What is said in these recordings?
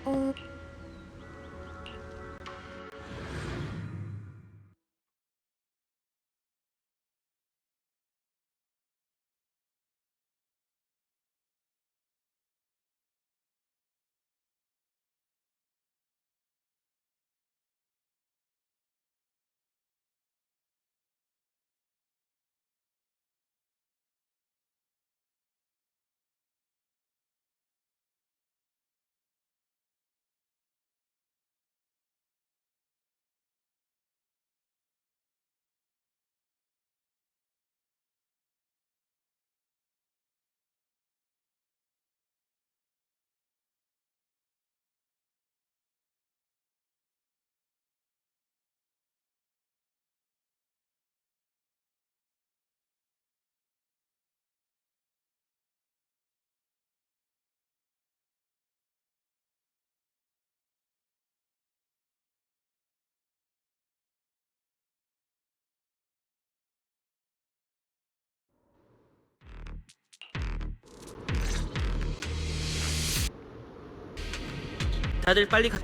어, 다들 빨리 가.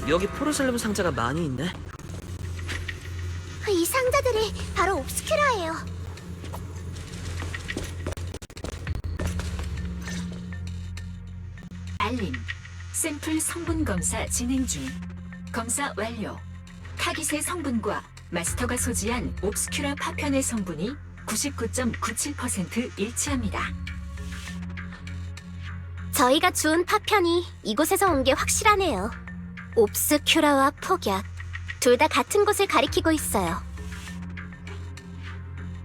여기 포르셀름 상자가 많이 있네. 이 상자들이 바로 옵스큐라예요. 알림. 샘플 성분 검사 진행 중. 검사 완료. 타깃의 성분과 마스터가 소지한 옵스큐라 파편의 성분이 99.97% 일치합니다. 저희가 주운 파편이 이곳에서 온 게 확실하네요. 옵스큐라와 폭약, 둘 다 같은 곳을 가리키고 있어요.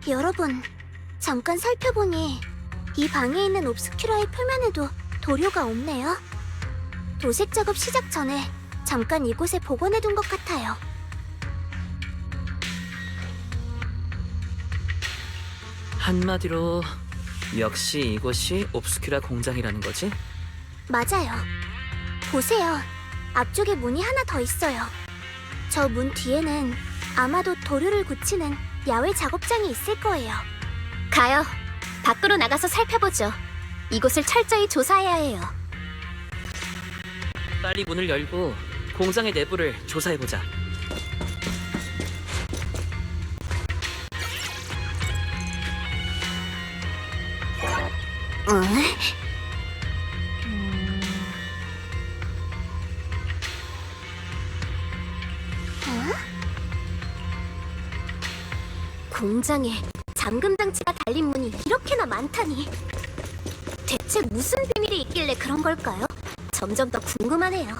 여러분, 잠깐 살펴보니 이 방에 있는 옵스큐라의 표면에도 도료가 없네요. 도색 작업 시작 전에 잠깐 이곳에 복원해둔 것 같아요. 한마디로 역시 이곳이 옵스큐라 공장이라는 거지? 맞아요. 보세요. 앞쪽에 문이 하나 더 있어요. 저 문 뒤에는 아마도 도료를 굳히는 야외 작업장이 있을 거예요. 가요. 밖으로 나가서 살펴보죠. 이곳을 철저히 조사해야 해요. 빨리 문을 열고 공장의 내부를 조사해보자. 공장에 잠금 장치가 달린 문이 이렇게나 많다니. 대체 무슨 비밀이 있길래 그런 걸까요? 점점 더 궁금하네요.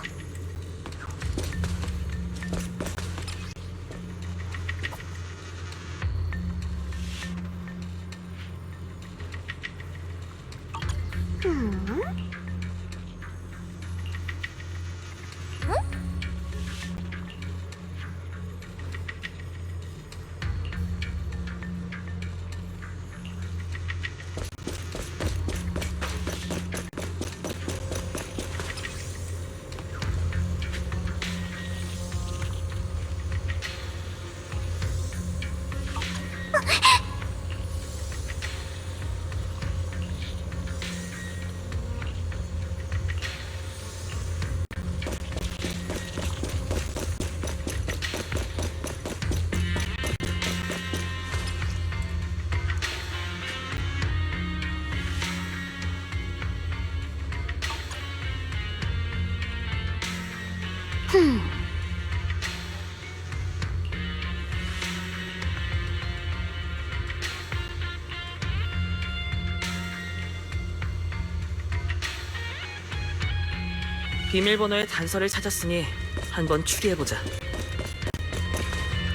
비밀번호의 단서를 찾았으니 한번 추리해보자.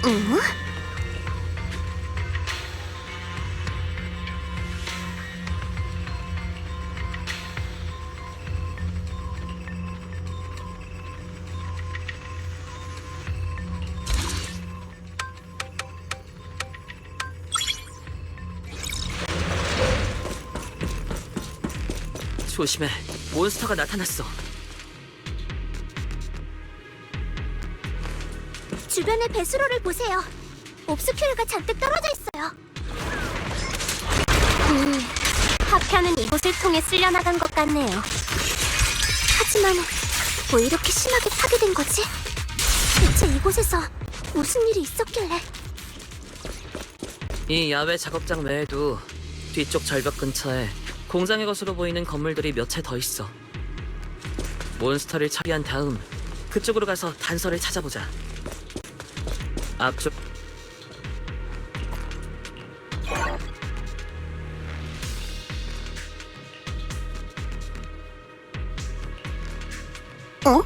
응? 조심해. 몬스터가 나타났어. 주변의 배수로를 보세요. 옵스큐르가 잔뜩 떨어져 있어요. 파편은 이곳을 통해 쓸려나간 것 같네요. 하지만 왜 이렇게 심하게 파괴된 거지? 대체 이곳에서 무슨 일이 있었길래? 이 야외 작업장 외에도 뒤쪽 절벽 근처에 공장의 것으로 보이는 건물들이 몇 채 더 있어. 몬스터를 처리한 다음 그쪽으로 가서 단서를 찾아보자. 앞쪽 어?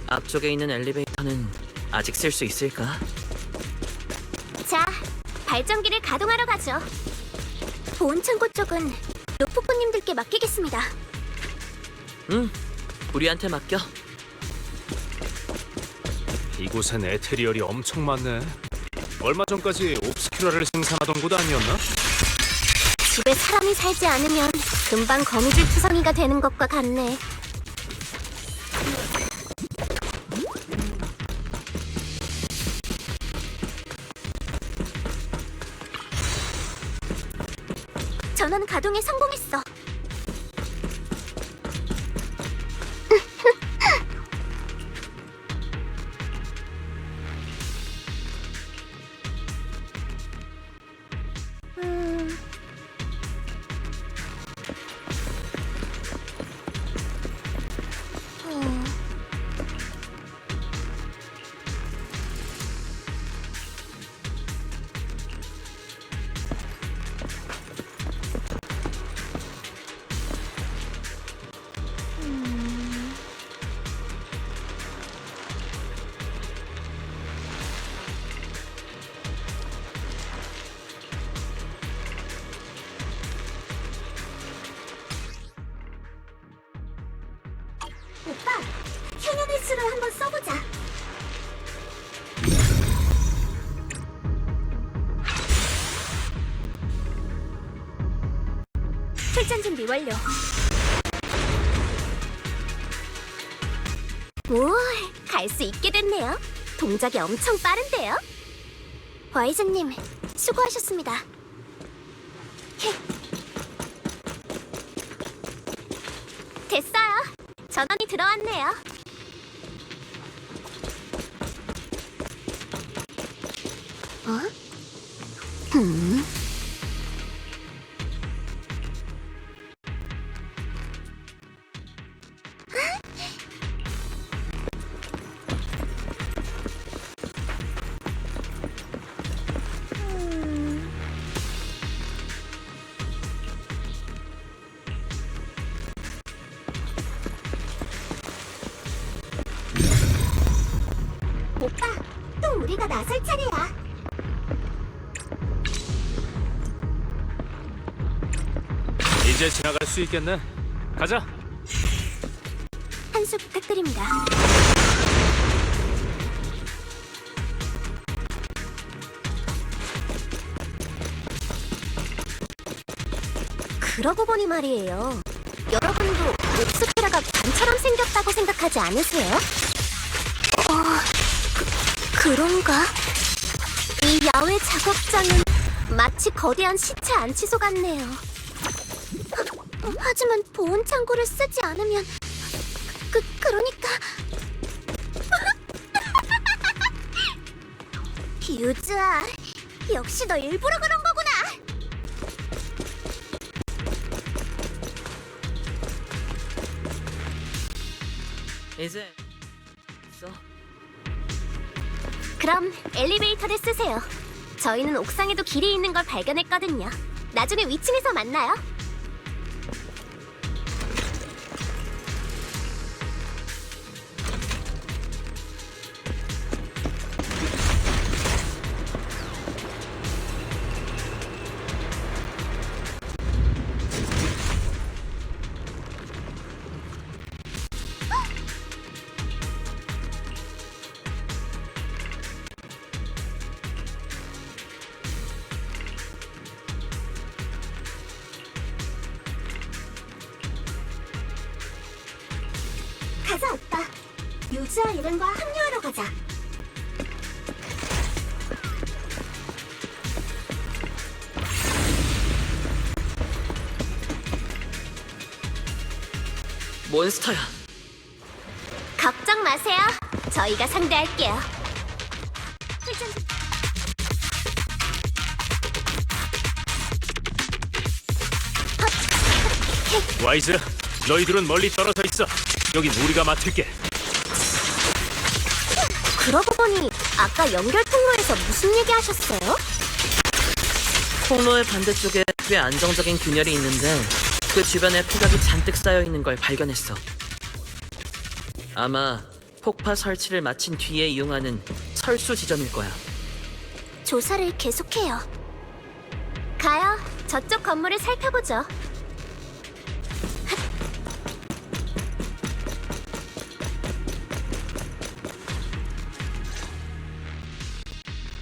앞쪽에 있는 엘리베이터는 아직 쓸 수 있을까? 자, 발전기를 가동하러 가죠. 보온 창고 쪽은 로프코님들께 맡기겠습니다. 응, 우리한테 맡겨. 이곳엔 에테리얼이 엄청 많네. 얼마 전까지 옵스큐라를 생산하던 곳 아니었나? 집에 사람이 살지 않으면 금방 거미줄 투성이가 되는 것과 같네. 전원 가동에 성공했어. 오빠, 현현일수를 한번 써보자. 출전 준비 완료. 오, 갈 수 있게 됐네요. 동작이 엄청 빠른데요? 와이즈님, 수고하셨습니다. 헥. 됐어요. 전원이 들어왔네요. 어? 오빠, 또 우리가 나설 차례야. 이제 지나갈 수 있겠네. 가자. 한 수 부탁드립니다. 그러고 보니 말이에요. 여러분도 옵스큐라가 반처럼 생겼다고 생각하지 않으세요? 그런가? 이 야외 작업장은 마치 거대한 시체 안치소 같네요. 하지만 보온 창고를 쓰지 않으면 그러니까 퓨즈아, 역시 너 일부러 그런 거구나. 이제 있어. 그럼 엘리베이터를 쓰세요. 저희는 옥상에도 길이 있는 걸 발견했거든요. 나중에 위층에서 만나요. 가자, 오빠. 유주와 이른과 합류하러 가자. 몬스터야. 걱정 마세요. 저희가 상대할게요. 와이즈, 너희들은 멀리 떨어져 있어. 여긴 우리가 맡을게. 그러고 보니 아까 연결 통로에서 무슨 얘기 하셨어요? 통로의 반대쪽에 꽤 안정적인 균열이 있는데 그 주변에 폐각이 잔뜩 쌓여 있는 걸 발견했어. 아마 폭파 설치를 마친 뒤에 이용하는 철수 지점일 거야. 조사를 계속해요. 가요. 저쪽 건물을 살펴보죠.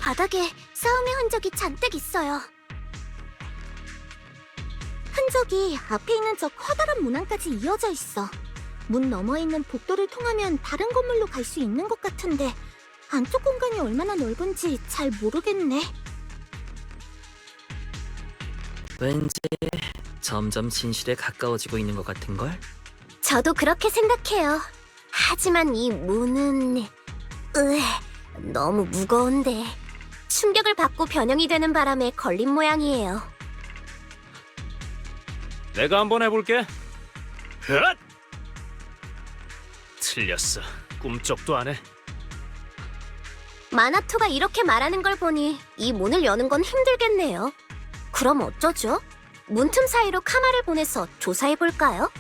바닥에 싸움의 흔적이 잔뜩 있어요. 흔적이 앞에 있는 저 커다란 문안까지 이어져 있어. 문 너머에 있는 복도를 통하면 다른 건물로 갈 수 있는 것 같은데 안쪽 공간이 얼마나 넓은지 잘 모르겠네. 왠지 점점 진실에 가까워지고 있는 것 같은걸? 저도 그렇게 생각해요. 하지만 이 문은... 너무 무거운데... 충격을 받고 변형이 되는 바람에 걸린 모양이에요. 내가 한번 해볼게. 헛! 틀렸어. 꿈쩍도 안 해. 마나토가 이렇게 말하는 걸 보니 이 문을 여는 건 힘들겠네요. 그럼 어쩌죠? 문틈 사이로 카마를 보내서 조사해볼까요?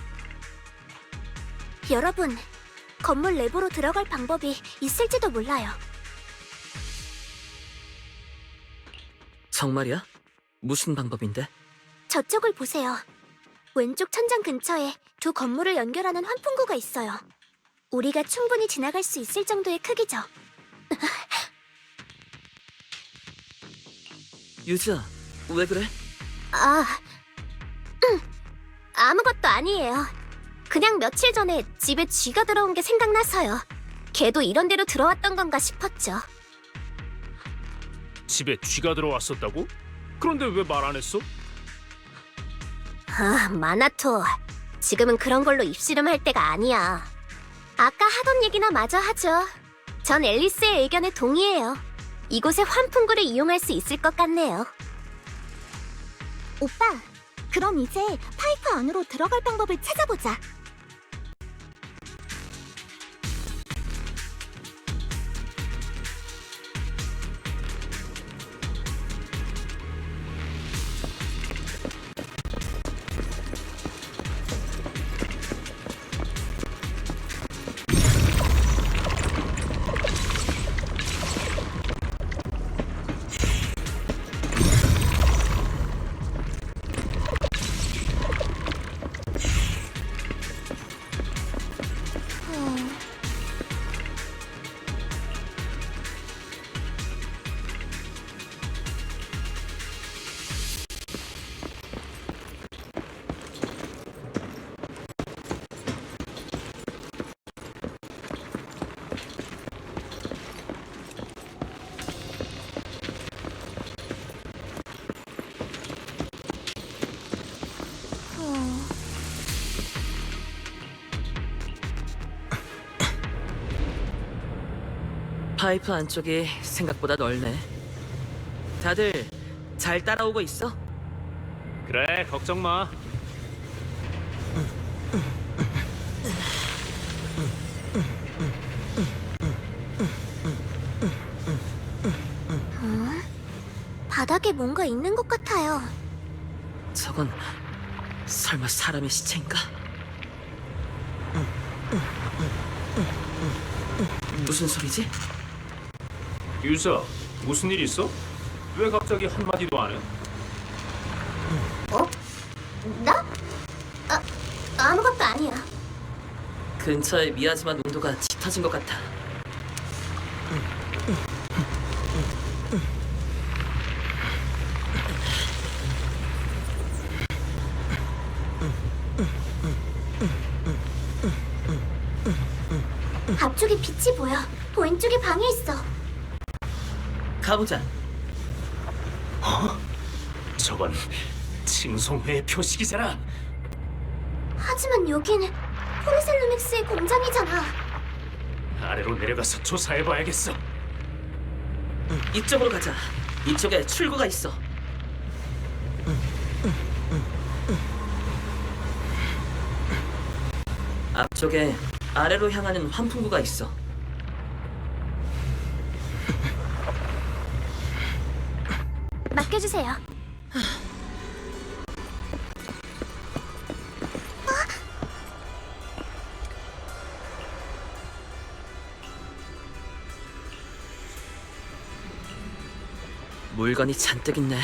여러분, 건물 내부로 들어갈 방법이 있을지도 몰라요. 정말이야? 무슨 방법인데? 저쪽을 보세요. 왼쪽 천장 근처에 두 건물을 연결하는 환풍구가 있어요. 우리가 충분히 지나갈 수 있을 정도의 크기죠. 유주야, 왜 그래? 아무것도 아니에요. 그냥 며칠 전에 집에 쥐가 들어온 게 생각나서요. 걔도 이런 데로 들어왔던 건가 싶었죠. 집에 쥐가 들어왔었다고? 그런데 왜 말 안 했어? 마나토. 지금은 그런 걸로 입씨름할 때가 아니야. 아까 하던 얘기나 마저 하죠. 전 앨리스의 의견에 동의해요. 이곳에 환풍구를 이용할 수 있을 것 같네요. 오빠, 그럼 이제 파이프 안으로 들어갈 방법을 찾아보자. 파이프 안쪽이 생각보다 넓네. 다들 잘 따라오고 있어? 그래, 걱정 마. 바닥에 뭔가 있는 것 같아요. 저건 설마 사람의 시체인가? 무슨 소리지? 유서, 무슨 일 있어? 왜 갑자기 한마디도 안 해? 나? 아무것도 아니야. 근처에 미아지마 농도가 짙어진 것 같아. 앞쪽에 빛이 보여. 보인 쪽에 방이 있어. 가보자. 저건 칭송회의 표식이잖아. 하지만 여기는 포르셀루믹스의 공장이잖아. 아래로 내려가서 조사해봐야겠어. 이쪽으로 가자. 이쪽에 출구가 있어. 앞쪽에 아래로 향하는 환풍구가 있어. 맡겨주세요. 물건이 잔뜩 있네.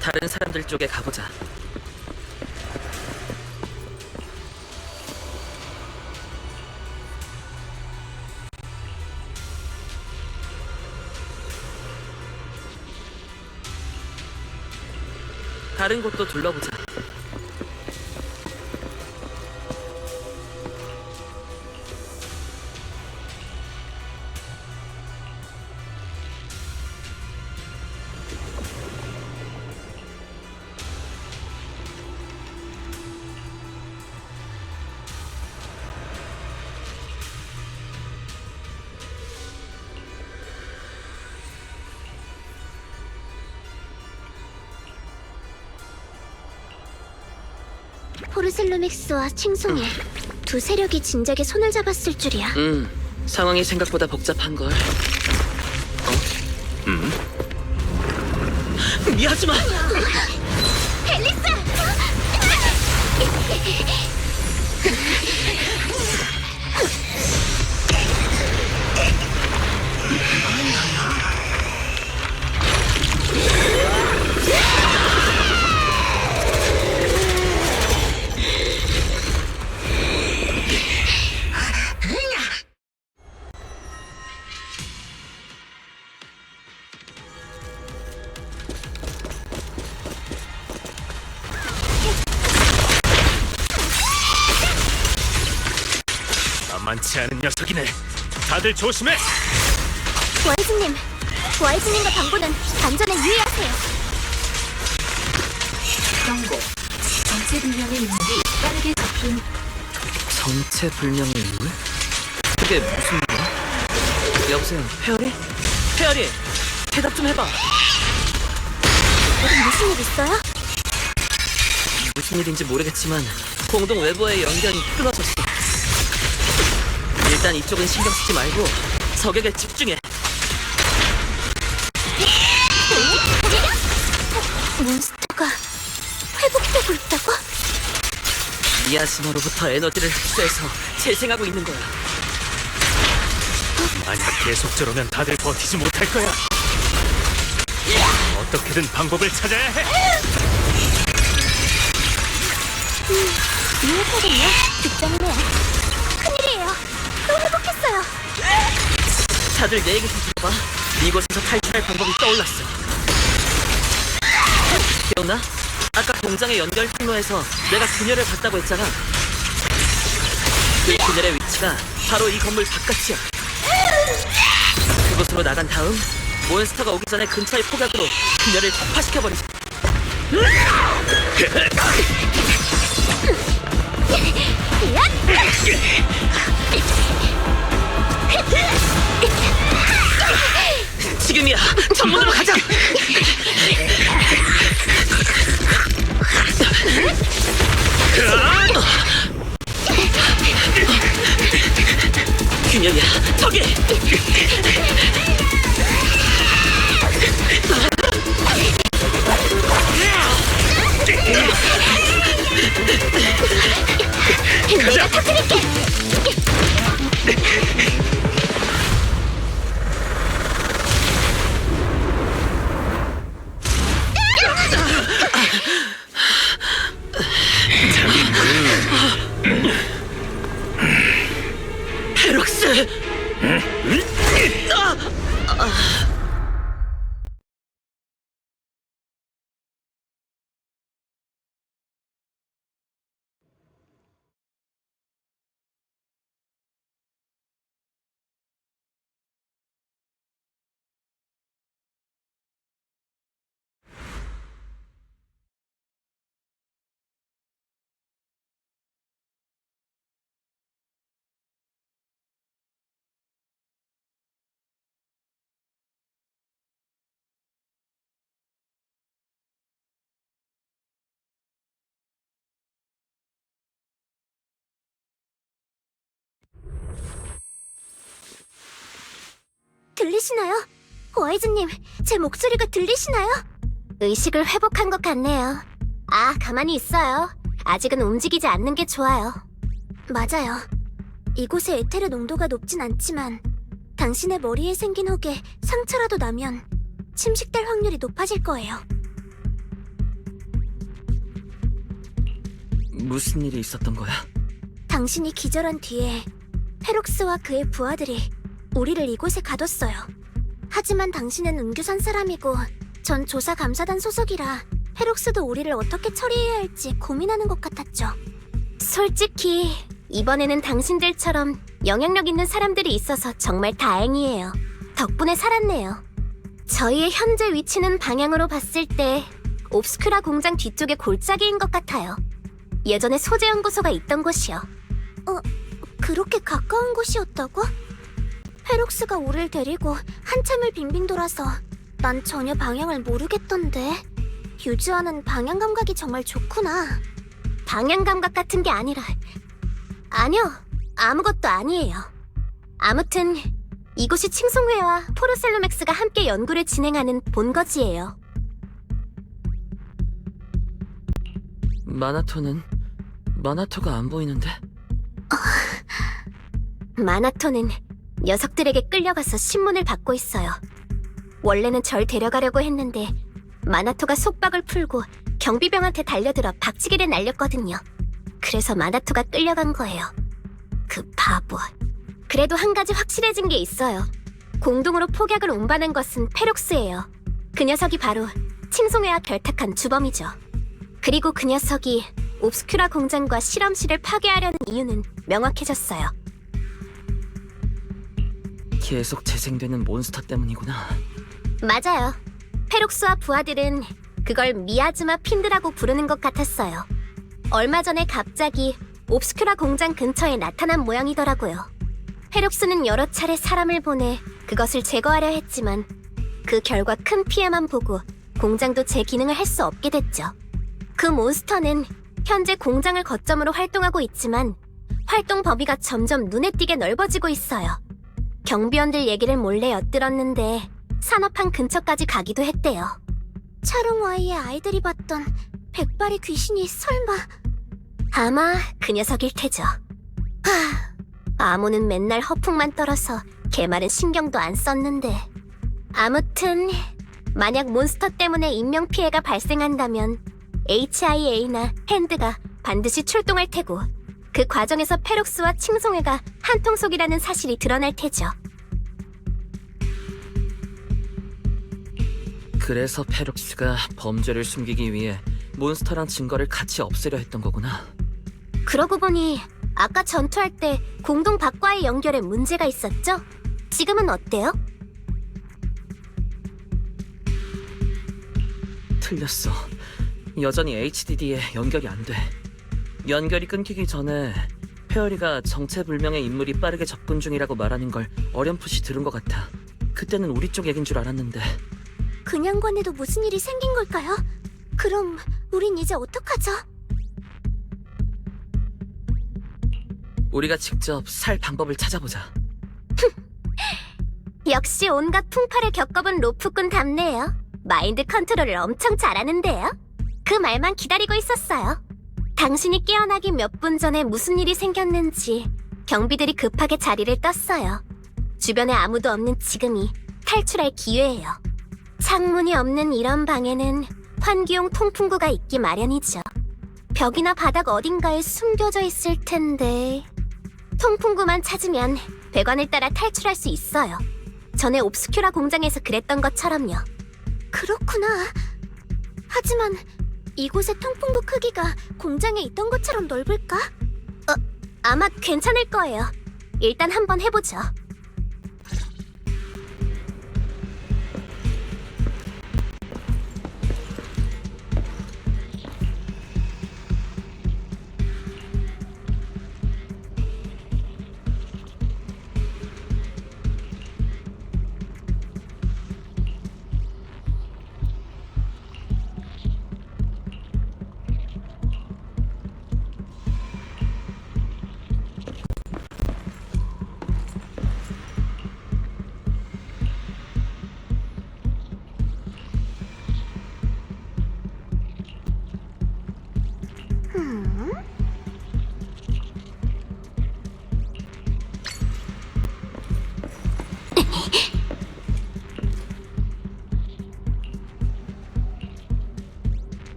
다른 사람들 쪽에 가보자. 다른 곳도 둘러보자. 포르셀루믹스와 칭송회 두 세력이 진작에 손을 잡았을 줄이야. 상황이 생각보다 복잡한 걸. 미하지마. 앨리스! 만만치 않은 녀석이네. 다들 조심해. 와이즈님, 와이즈님과 당부는 안전에 유의하세요. 경고. 정체불명의 인물이 빠르게 접근. 정체불명의 인물? 그게 무슨 일이야? 여보세요, 페어리? 페어리! 대답 좀 해봐. 무슨 일 있어요? 무슨 일인지 모르겠지만 공동 외부와의 연결이 끊어졌어. 일단 이쪽은 신경 쓰지 말고 저격에 집중해. 몬스터가 회복되고 있다고? 미야시마로부터 에너지를 흡수해서 재생하고 있는 거야. 만약 계속 저러면 다들 버티지 못할 거야. 어떻게든 방법을 찾아야 해. 유혹하군요. 득점이네요. 큰일이에요. 또 회복했어요. 다들 내 얘기 좀 들어봐. 이곳에서 탈출할 방법이 떠올랐어. 기억나? 아까 공장의 연결 통로에서 내가 그녀를 봤다고 했잖아. 그 그녀의 위치가 바로 이 건물 바깥이야. 그곳으로 나간 다음 몬스터가 오기 전에 근처의 폭약으로 그녀를 폭파시켜버리자. 지금이야! 전문으로 가자! 균열이야! 저기! 내가 터뜨릴게. 페록스! 들리시나요? 와이즈님, 제 목소리가 들리시나요? 의식을 회복한 것 같네요. 아, 가만히 있어요. 아직은 움직이지 않는 게 좋아요. 맞아요. 이곳의 에테르 농도가 높진 않지만 당신의 머리에 생긴 혹에 상처라도 나면 침식될 확률이 높아질 거예요. 무슨 일이 있었던 거야? 당신이 기절한 뒤에 페록스와 그의 부하들이 우리를 이곳에 가뒀어요. 하지만 당신은 은규산 사람이고 전 조사감사단 소속이라 페록스도 우리를 어떻게 처리해야 할지 고민하는 것 같았죠. 솔직히 이번에는 당신들처럼 영향력 있는 사람들이 있어서 정말 다행이에요. 덕분에 살았네요. 저희의 현재 위치는 방향으로 봤을 때 옵스큐라 공장 뒤쪽의 골짜기인 것 같아요. 예전에 소재연구소가 있던 곳이요. 그렇게 가까운 곳이었다고? 페록스가 우릴 데리고 한참을 빙빙 돌아서 난 전혀 방향을 모르겠던데. 유즈아는 방향 감각이 정말 좋구나. 방향 감각 같은 게 아니라... 아니요, 아무것도 아니에요. 아무튼 이곳이 칭송회와 포르셀로맥스가 함께 연구를 진행하는 본거지예요. 마나토가 안 보이는데? 마나토는 녀석들에게 끌려가서 신문을 받고 있어요. 원래는 절 데려가려고 했는데 마나토가 속박을 풀고 경비병한테 달려들어 박치기를 날렸거든요. 그래서 마나토가 끌려간 거예요. 그 바보. 그래도 한 가지 확실해진 게 있어요. 공동으로 폭약을 운반한 것은 페록스예요. 그 녀석이 바로 칭송회와 결탁한 주범이죠. 그리고 그 녀석이 옵스큐라 공장과 실험실을 파괴하려는 이유는 명확해졌어요. 계속 재생되는 몬스터 때문이구나. 맞아요. 페록스와 부하들은 그걸 미아즈마 핀드라고 부르는 것 같았어요. 얼마 전에 갑자기 옵스큐라 공장 근처에 나타난 모양이더라고요. 페록스는 여러 차례 사람을 보내 그것을 제거하려 했지만 그 결과 큰 피해만 보고 공장도 제 기능을 할 수 없게 됐죠. 그 몬스터는 현재 공장을 거점으로 활동하고 있지만 활동 범위가 점점 눈에 띄게 넓어지고 있어요. 경비원들 얘기를 몰래 엿들었는데 산업항 근처까지 가기도 했대요. 차롱와이의 아이들이 봤던 백발의 귀신이 설마... 아마 그 녀석일 테죠. 아무는 맨날 허풍만 떨어서 걔말은 신경도 안 썼는데. 아무튼 만약 몬스터 때문에 인명피해가 발생한다면 HIA나 핸드가 반드시 출동할 테고 그 과정에서 페록스와 칭송회가 한통속이라는 사실이 드러날 테죠. 그래서 페룩스가 범죄를 숨기기 위해 몬스터랑 증거를 같이 없애려 했던 거구나. 그러고 보니 아까 전투할 때 공동 박과의 연결에 문제가 있었죠? 지금은 어때요? 틀렸어. 여전히 HDD에 연결이 안 돼. 연결이 끊기기 전에 페어리가 정체불명의 인물이 빠르게 접근 중이라고 말하는 걸 어렴풋이 들은 것 같아. 그때는 우리 쪽 얘긴 줄 알았는데. 그냥관에도 무슨 일이 생긴 걸까요? 그럼 우린 이제 어떡하죠? 우리가 직접 살 방법을 찾아보자. 역시 온갖 풍파를 겪어본 로프꾼 답네요. 마인드 컨트롤을 엄청 잘하는데요. 그 말만 기다리고 있었어요. 당신이 깨어나기 몇 분 전에 무슨 일이 생겼는지 경비들이 급하게 자리를 떴어요. 주변에 아무도 없는 지금이 탈출할 기회예요. 창문이 없는 이런 방에는 환기용 통풍구가 있기 마련이죠. 벽이나 바닥 어딘가에 숨겨져 있을 텐데 통풍구만 찾으면 배관을 따라 탈출할 수 있어요. 전에 옵스큐라 공장에서 그랬던 것처럼요. 그렇구나. 하지만 이곳의 통풍구 크기가 공장에 있던 것처럼 넓을까? 아마 괜찮을 거예요. 일단 한번 해보죠.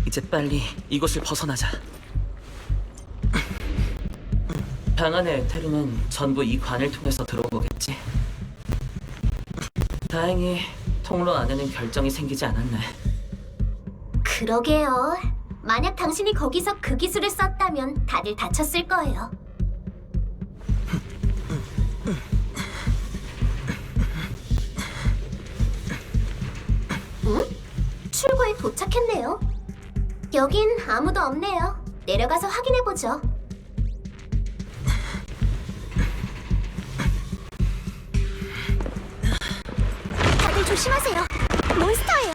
이제 빨리 이곳을 벗어나자. 방 안의 에테르는 전부 이 관을 통해서 들어온 거겠지. 다행히 통로 안에는 결정이 생기지 않았네. 그러게요. 만약 당신이 거기서 그 기술을 썼다면 다들 다쳤을 거예요. 응? 출구에 도착했네요. 여긴 아무도 없네요. 내려가서 확인해보죠. 다들 조심하세요. 몬스터예요.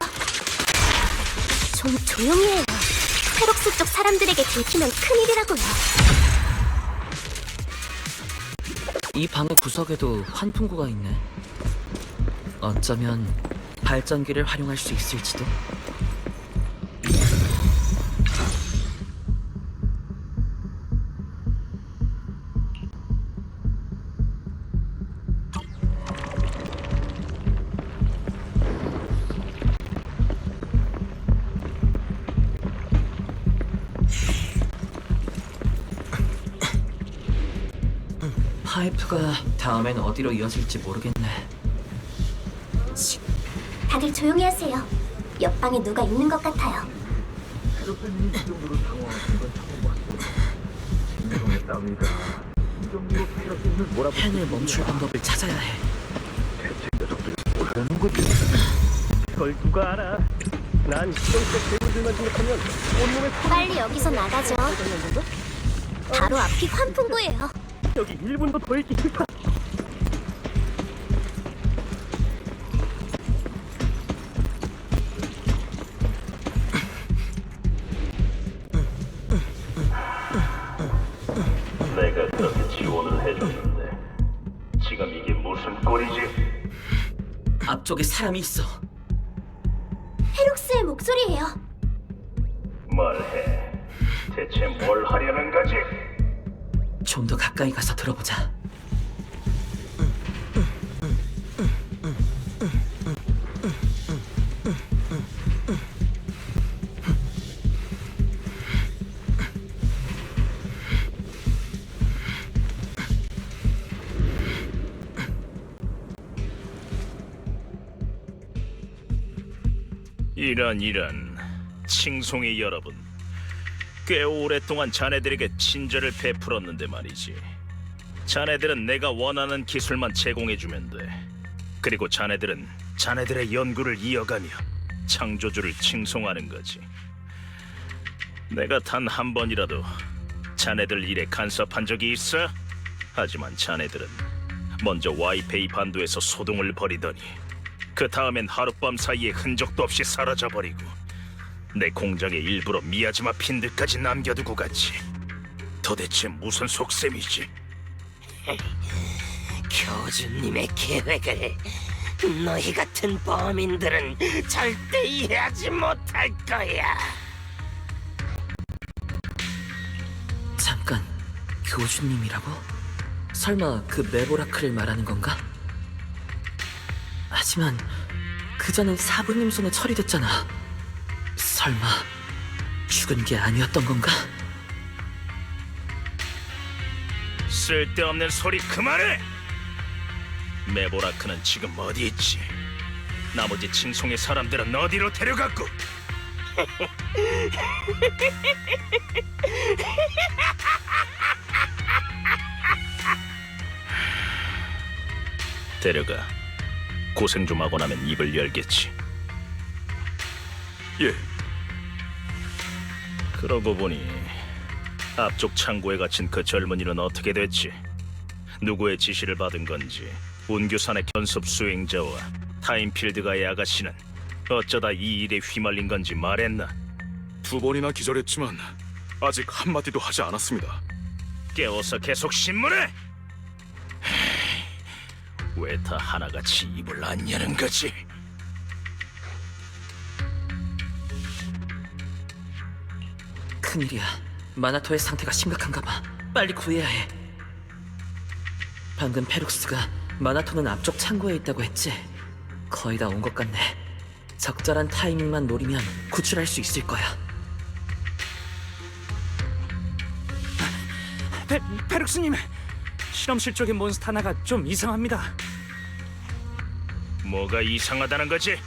좀 조용히 해요. 페록스 쪽 사람들에게 들키면 큰일이라고요. 이 방의 구석에도 환풍구가 있네. 어쩌면 발전기를 활용할 수 있을지도. 파이프가 다음엔 어디로 이어질지 모르겠네. 다들 조용히 하세요. 옆방에 누가 있는 것 같아요. 팬을 멈출 방법을 찾아야 해. 그걸 누가 알아? 난 시정색 배우들만 생각하면 온몸에 빨리 여기서 나가죠. 바로 앞이 환풍구예요. 여기 1분도 더 있기 싫다. 내가 그렇게 앞쪽에 사람이 있어. 페룩스의 목소리예요. 말해. 대체 뭘 하려는 거지? 좀 더 가까이 가서 들어보자. 이런 칭송이 여러분, 꽤 오랫동안 자네들에게 친절을 베풀었는데 말이지. 자네들은 내가 원하는 기술만 제공해주면 돼. 그리고 자네들은 자네들의 연구를 이어가며 창조주를 칭송하는 거지. 내가 단 한 번이라도 자네들 일에 간섭한 적이 있어? 하지만 자네들은 먼저 와이페이 반도에서 소동을 벌이더니 그 다음엔 하룻밤 사이에 흔적도 없이 사라져버리고 내 공장에 일부러 미야지마 핀들까지 남겨두고 갔지. 도대체 무슨 속셈이지? 교주님의 계획을 너희 같은 범인들은 절대 이해하지 못할 거야. 잠깐, 교주님이라고? 설마 그 메보라크를 말하는 건가? 하지만 그자는 사부님 손에 처리됐잖아. 설마 죽은 게 아니었던 건가? 쓸데없는 소리 그만해! 메보라크는 지금 어디 있지? 나머지 칭송의 사람들은 어디로 데려갔고? 데려가. 고생 좀 하고 나면 입을 열겠지. 예. 그러고 보니 앞쪽 창고에 갇힌 그 젊은이는 어떻게 됐지? 누구의 지시를 받은 건지 운규산의 견습 수행자와 타임필드가의 아가씨는 어쩌다 이 일에 휘말린 건지 말했나? 2번이나 기절했지만 아직 한마디도 하지 않았습니다. 깨워서 계속 신문해! 왜 다 하나같이 입을 안 여는 거지? 큰일이야. 마나토의 상태가 심각한가 봐. 빨리 구해야 해. 방금 페룩스가 마나토는 앞쪽 창고에 있다고 했지? 거의 다 온 것 같네. 적절한 타이밍만 노리면 구출할 수 있을 거야. 페룩스님, 실험실 쪽에 몬스터 하나가 좀 이상합니다. 뭐가 이상하다는 거지?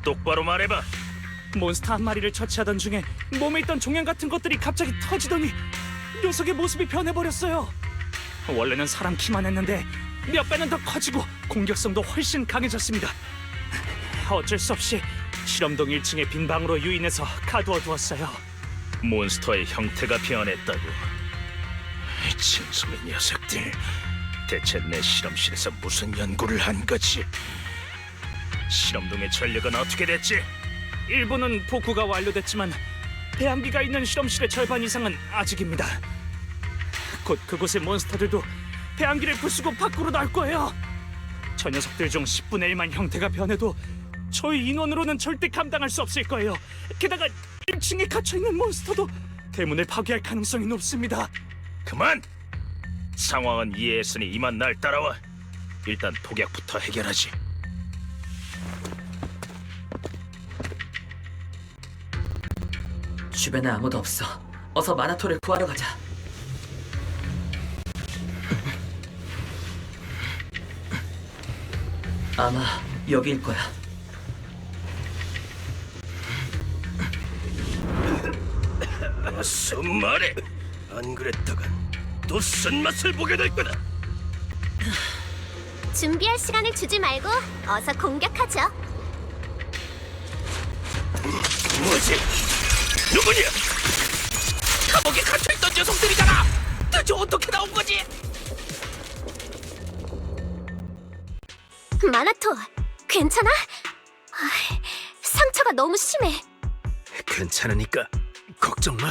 똑바로 말해봐. 몬스터 한 마리를 처치하던 중에 몸에 있던 종양 같은 것들이 갑자기 터지더니 녀석의 모습이 변해버렸어요. 원래는 사람 키만 했는데 몇 배는 더 커지고 공격성도 훨씬 강해졌습니다. 어쩔 수 없이 실험동 1층의 빈 방으로 유인해서 가두어 두었어요. 몬스터의 형태가 변했다고. 칭송의 녀석들, 대체 내 실험실에서 무슨 연구를 한 거지? 실험동의 전력은 어떻게 됐지? 일부는 복구가 완료됐지만 배양기가 있는 실험실의 절반 이상은 아직입니다. 곧 그곳의 몬스터들도 배양기를 부수고 밖으로 나올 거예요. 저 녀석들 중 10분의 1만 형태가 변해도 저희 인원으로는 절대 감당할 수 없을 거예요. 게다가 1층에 갇혀있는 몬스터도 대문을 파괴할 가능성이 높습니다. 그만! 상황은 이해했으니 이만 날 따라와. 일단 독약부터 해결하지. 주변에 아무도 없어. 어서 마나토를 구하러 가자. 아마 여기일 거야. 어서 말해! 안 그랬다간 또 쓴맛을 보게 될 거다! 준비할 시간을 주지 말고 어서 공격하죠. 뭐지? 누구냐? 감옥에 갇혀있던 녀석들이잖아! 대체 어떻게 나온 거지? 마나토, 괜찮아? 상처가 너무 심해. 괜찮으니까 걱정 마.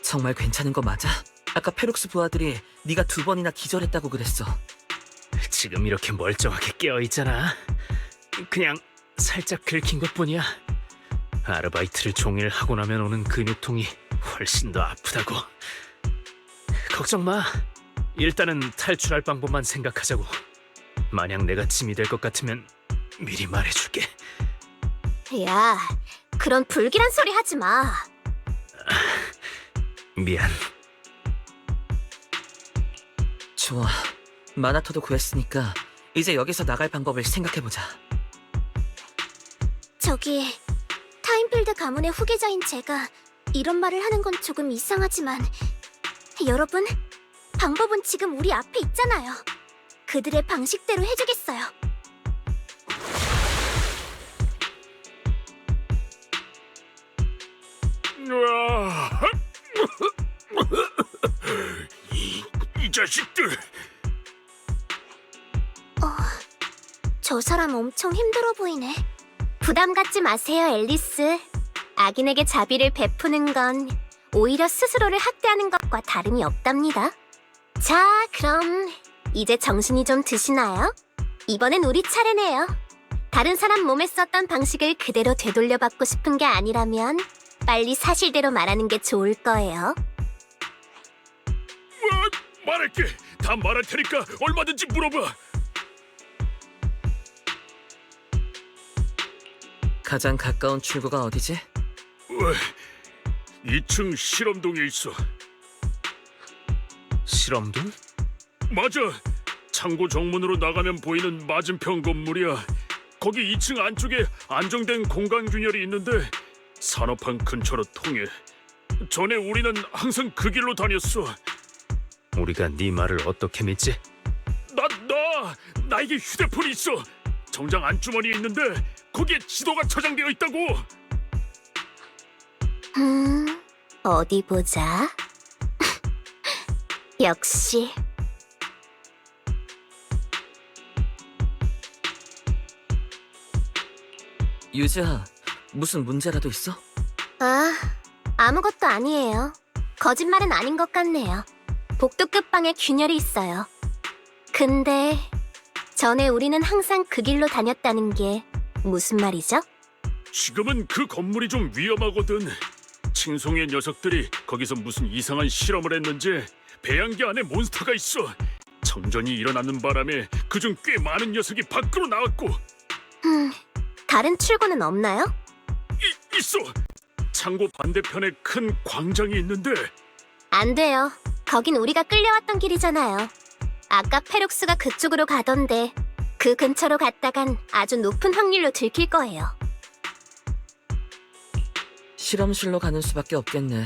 정말 괜찮은 거 맞아? 아까 페룩스 부하들이 네가 2번이나 기절했다고 그랬어. 지금 이렇게 멀쩡하게 깨어있잖아. 그냥 살짝 긁힌 것뿐이야. 아르바이트를 종일 하고 나면 오는 근육통이 훨씬 더 아프다고. 걱정 마. 일단은 탈출할 방법만 생각하자고. 만약 내가 짐이 될 것 같으면 미리 말해줄게. 야, 그런 불길한 소리 하지 마. 미안. 좋아. 마나토도 구했으니까 이제 여기서 나갈 방법을 생각해보자. 저기, 타임필드 가문의 후계자인 제가 이런 말을 하는 건 조금 이상하지만 여러분, 방법은 지금 우리 앞에 있잖아요. 그들의 방식대로 해주겠어요. 이 자식들! 저 사람 엄청 힘들어 보이네. 부담 갖지 마세요, 앨리스. 악인에게 자비를 베푸는 건 오히려 스스로를 학대하는 것과 다름이 없답니다. 자, 그럼 이제 정신이 좀 드시나요? 이번엔 우리 차례네요. 다른 사람 몸에 썼던 방식을 그대로 되돌려받고 싶은 게 아니라면 빨리 사실대로 말하는 게 좋을 거예요. 말할게. 다 말할 테니까 얼마든지 물어봐. 가장 가까운 출구가 어디지? 2층 실험동에 있어. 실험동? 맞아. 창고 정문으로 나가면 보이는 맞은편 건물이야. 거기 2층 안쪽에 안정된 공간 균열이 있는데 산업한 근처로 통해. 전에 우리는 항상 그 길로 다녔어. 우리가 네 말을 어떻게 믿지? 나에게 휴대폰이 있어. 정장 안주머니에 있는데 거기에 지도가 저장되어 있다고. 어디 보자. 역시. 유지야, 무슨 문제라도 있어? 아무것도 아니에요. 거짓말은 아닌 것 같네요. 복도 끝방에 균열이 있어요. 근데 전에 우리는 항상 그 길로 다녔다는 게 무슨 말이죠? 지금은 그 건물이 좀 위험하거든. 칭송의 녀석들이 거기서 무슨 이상한 실험을 했는지 배양기 안에 몬스터가 있어. 정전이 일어나는 바람에 그중 꽤 많은 녀석이 밖으로 나왔고. 다른 출구는 없나요? 있어. 창고 반대편에 큰 광장이 있는데. 안 돼요. 거긴 우리가 끌려왔던 길이잖아요. 아까 페룩스가 그쪽으로 가던데 그 근처로 갔다간 아주 높은 확률로 들킬 거예요. 실험실로 가는 수밖에 없겠네.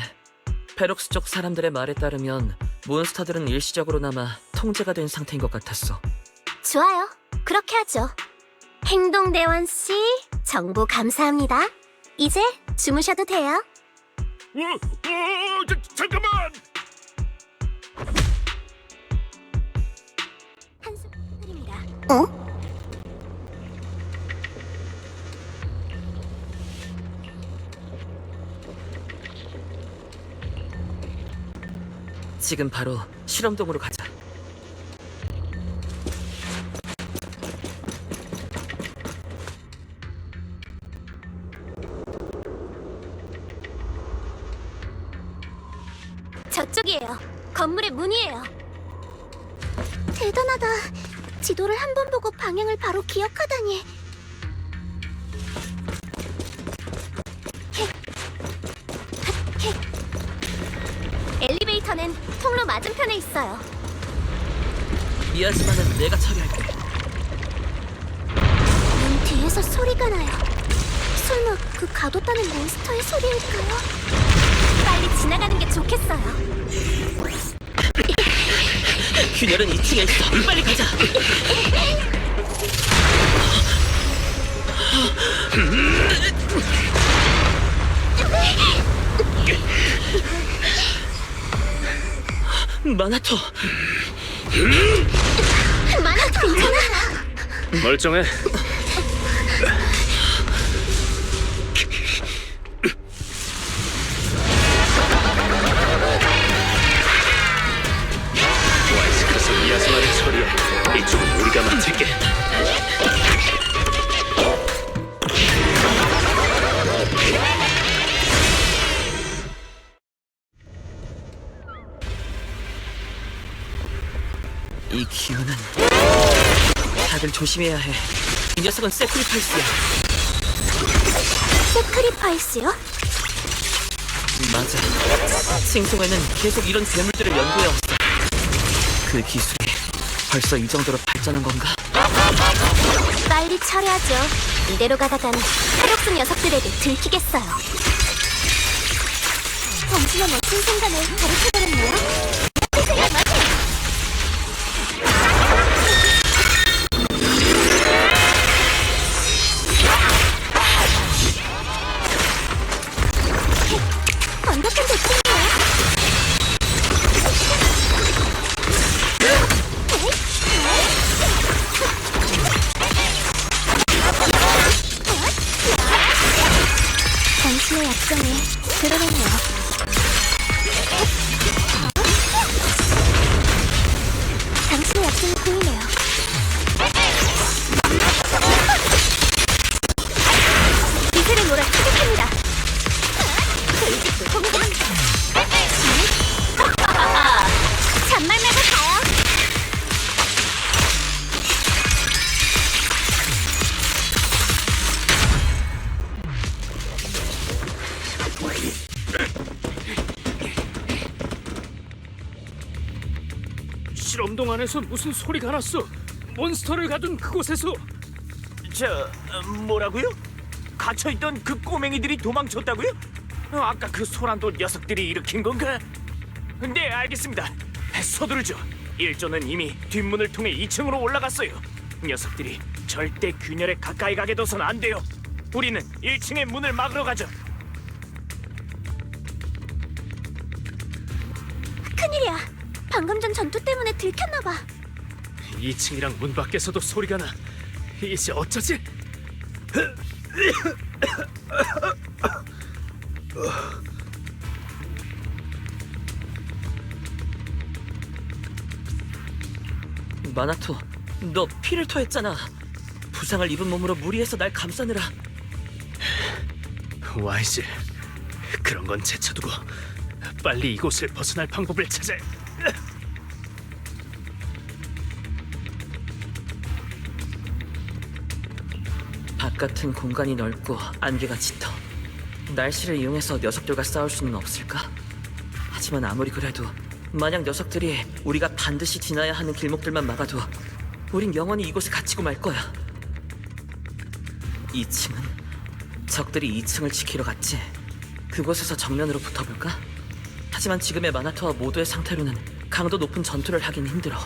페룩스 쪽 사람들의 말에 따르면 몬스터들은 일시적으로나마 통제가 된 상태인 것 같았어. 좋아요. 그렇게 하죠. 행동대원 씨, 정보 감사합니다. 이제 주무셔도 돼요. 잠깐만! 한숨 드립니다. 지금 바로 실험동으로 가자. 저쪽이에요. 건물의 문이에요. 대단하다. 지도를 한 번 보고 방향을 바로 기억하다니. 엘리베이터는 통로 맞은편에 있어요. 미아지마는 내가 처리할게. 문 뒤에서 소리가 나요. 설마 그 가뒀다는 몬스터의 소리일까요? 빨리 지나가는 게 좋겠어요. 균열은 2층에 있어. 빨리 가자. 마나토. 마나토 괜찮아? 멀쩡해. 이 기운은 다들 조심해야 해. 이 녀석은 세크리파이스야. 세크리파이스요? 맞아. 칭송에는 계속 이런 괴물들을 연구해왔어. 그 기술이 벌써 이 정도로 발전한 건가? 빨리 처리하죠. 이대로 가다간 탈옥수 녀석들에게 들키겠어요. 정신의 멋진 순간을 가르쳐버렸네요. 완벽한 대칭이에요. 당신의 약점을 드러냈네요. 당신의 약점이 보이네요. 기세를 몰아 타격합니다. 잔말 말고 가요. 실험동 안에서 무슨 소리가 났어? 몬스터를 가둔 그곳에서. 뭐라고요? 갇혀있던 그 꼬맹이들이 도망쳤다고요? 아까 그 소란돌 녀석들이 일으킨 건가? 네, 알겠습니다. 서두르죠. 일조는 이미 뒷문을 통해 2층으로 올라갔어요. 녀석들이 절대 균열에 가까이 가게 둬선 안 돼요. 우리는 1층의 문을 막으러 가죠. 큰일이야. 방금 전 전투 때문에 들켰나봐. 2층이랑 문 밖에서도 소리가 나. 이제 어쩌지? 마나토, 너 피를 토했잖아. 부상을 입은 몸으로 무리해서 날 감싸느라. 와이즈, 그런 건 제쳐두고 빨리 이곳을 벗어날 방법을 찾아. 바깥은 공간이 넓고 안개가 짙어. 날씨를 이용해서 녀석들과 싸울 수는 없을까? 하지만 아무리 그래도 만약 녀석들이 우리가 반드시 지나야 하는 길목들만 막아도 우린 영원히 이곳에 갇히고 말 거야. 2층은? 적들이 2층을 지키러 갔지. 그곳에서 정면으로 붙어볼까? 하지만 지금의 마나토와 모두의 상태로는 강도 높은 전투를 하긴 힘들어.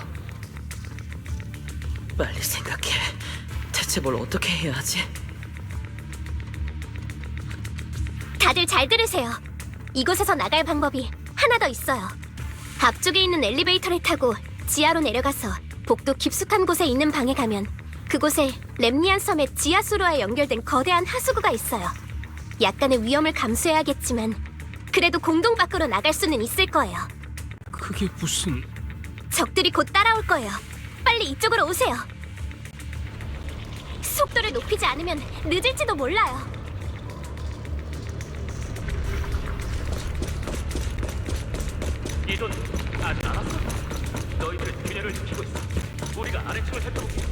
빨리 생각해. 대체 뭘 어떻게 해야 하지? 다들 잘 들으세요. 이곳에서 나갈 방법이 하나 더 있어요. 앞쪽에 있는 엘리베이터를 타고 지하로 내려가서 복도 깊숙한 곳에 있는 방에 가면 그곳에 렘니안 섬의 지하수로와 연결된 거대한 하수구가 있어요. 약간의 위험을 감수해야겠지만 그래도 공동 밖으로 나갈 수는 있을 거예요. 그게 무슨... 적들이 곧 따라올 거예요. 빨리 이쪽으로 오세요. 속도를 높이지 않으면 늦을지도 몰라요. 이돈 아직 안 왔어? 너희들의 균열을 지키고 있어. 우리가 아래층을 살펴볼게.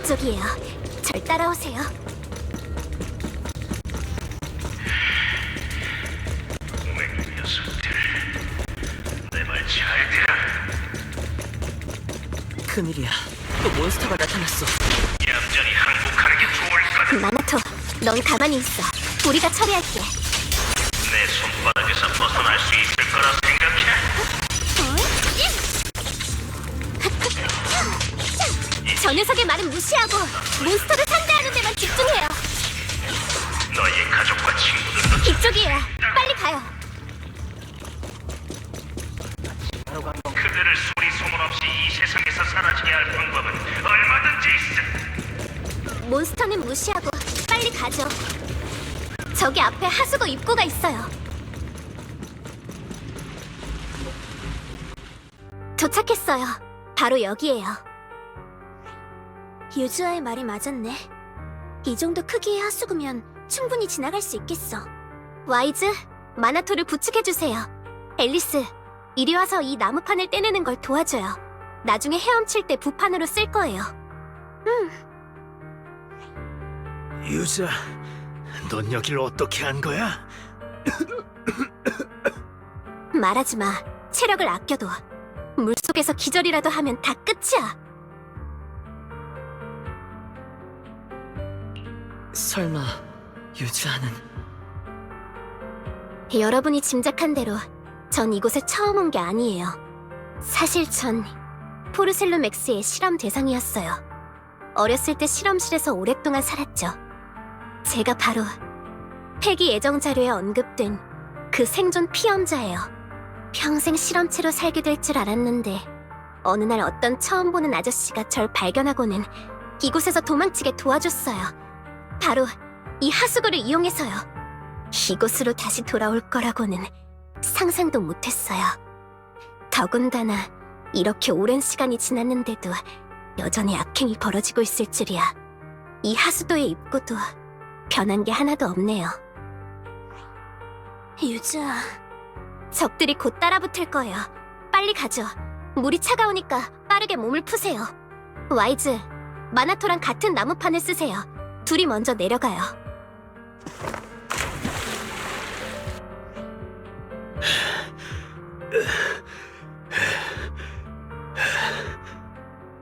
이쪽이에요. 절 따라오세요. 큰일이야. 또 몬스터가 나타났어. 얌전히 항복하는 게 좋을 거다. 마나토, 넌 가만히 있어. 우리가 처리할게. 내 손바닥에서 벗어날 수 있을 거라 생각해? 저 녀석의 말은 무시하고 몬스터를 상대하는 데만 집중해요. 너의 가족과 친구들도 이쪽이에요. 빨리 가요. 그들을 소리 소문 없이 이 세상에서 사라지게 할 방법은 얼마든지 있어. 몬스터는 무시하고 빨리 가죠. 저기 앞에 하수구 입구가 있어요. 도착했어요. 바로 여기예요. 유주아의 말이 맞았네. 이 정도 크기의 하수구면 충분히 지나갈 수 있겠어. 와이즈, 마나토를 부축해주세요. 앨리스, 이리 와서 이 나무판을 떼내는 걸 도와줘요. 나중에 헤엄칠 때 부판으로 쓸 거예요. 유자, 넌 여길 어떻게 한 거야? 말하지 마. 체력을 아껴둬. 물속에서 기절이라도 하면 다 끝이야. 설마 유주아는 여러분이 짐작한 대로 전 이곳에 처음 온 게 아니에요. 사실 전 포르셀로 맥스의 실험 대상이었어요. 어렸을 때 실험실에서 오랫동안 살았죠. 제가 바로 폐기 예정 자료에 언급된 그 생존 피험자예요. 평생 실험체로 살게 될 줄 알았는데 어느 날 어떤 처음 보는 아저씨가 절 발견하고는 이곳에서 도망치게 도와줬어요. 바로 이 하수구를 이용해서요. 이곳으로 다시 돌아올 거라고는 상상도 못했어요. 더군다나 이렇게 오랜 시간이 지났는데도 여전히 악행이 벌어지고 있을 줄이야. 이 하수도의 입구도 변한 게 하나도 없네요. 유주아, 적들이 곧 따라붙을 거예요. 빨리 가죠. 물이 차가우니까 빠르게 몸을 푸세요. 와이즈, 마나토랑 같은 나무판을 쓰세요. 둘이 먼저 내려가요.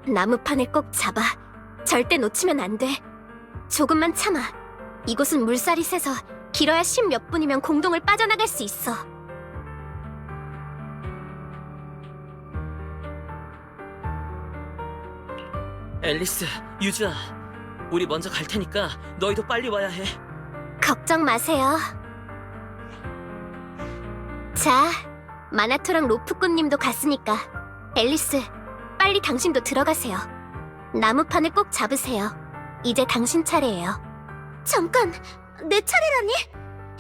나무판을 꼭 잡아. 절대 놓치면 안 돼. 조금만 참아. 이곳은 물살이 세서 길어야 10몇 분이면 공동을 빠져나갈 수 있어. 앨리스, 유주아, 우리 먼저 갈 테니까 너희도 빨리 와야 해. 걱정 마세요. 자, 마나토랑 로프꾼님도 갔으니까 앨리스, 빨리 당신도 들어가세요. 나무판을 꼭 잡으세요. 이제 당신 차례예요. 잠깐, 내 차례라니?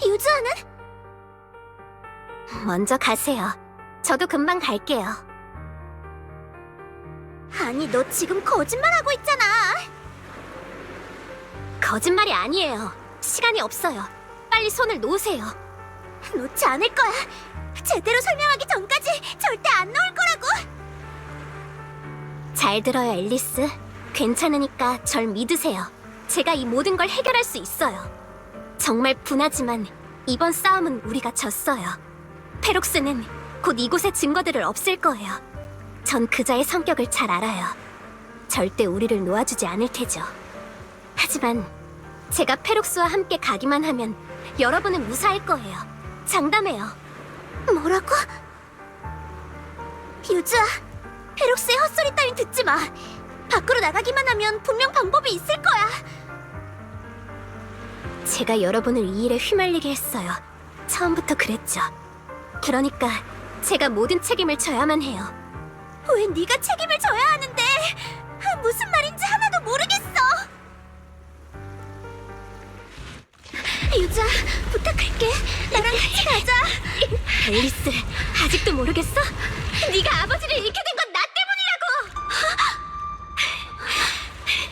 유주아는? 먼저 가세요. 저도 금방 갈게요. 아니, 너 지금 거짓말하고 있잖아. 거짓말이 아니에요. 시간이 없어요. 빨리 손을 놓으세요. 놓지 않을 거야. 제대로 설명하기 전까지 절대 안 놓을 거라고. 잘 들어요, 앨리스. 괜찮으니까 절 믿으세요. 제가 이 모든 걸 해결할 수 있어요. 정말 분하지만 이번 싸움은 우리가 졌어요. 페록스는 곧 이곳의 증거들을 없앨 거예요. 전 그자의 성격을 잘 알아요. 절대 우리를 놓아주지 않을 테죠. 하지만 제가 페록스와 함께 가기만 하면 여러분은 무사할 거예요. 장담해요. 뭐라고? 유주아, 페록스의 헛소리 따윈 듣지 마. 밖으로 나가기만 하면 분명 방법이 있을 거야. 제가 여러분을 이 일에 휘말리게 했어요. 처음부터 그랬죠. 그러니까 제가 모든 책임을 져야만 해요. 왜 네가 책임을 져야 하는데? 무슨 말인지 하나도 모르겠어. 유자, 부탁할게. 나랑 같이 가자. 앨리스, 아직도 모르겠어? 네가 아버지를 잃게 된 건 나 때문이라고.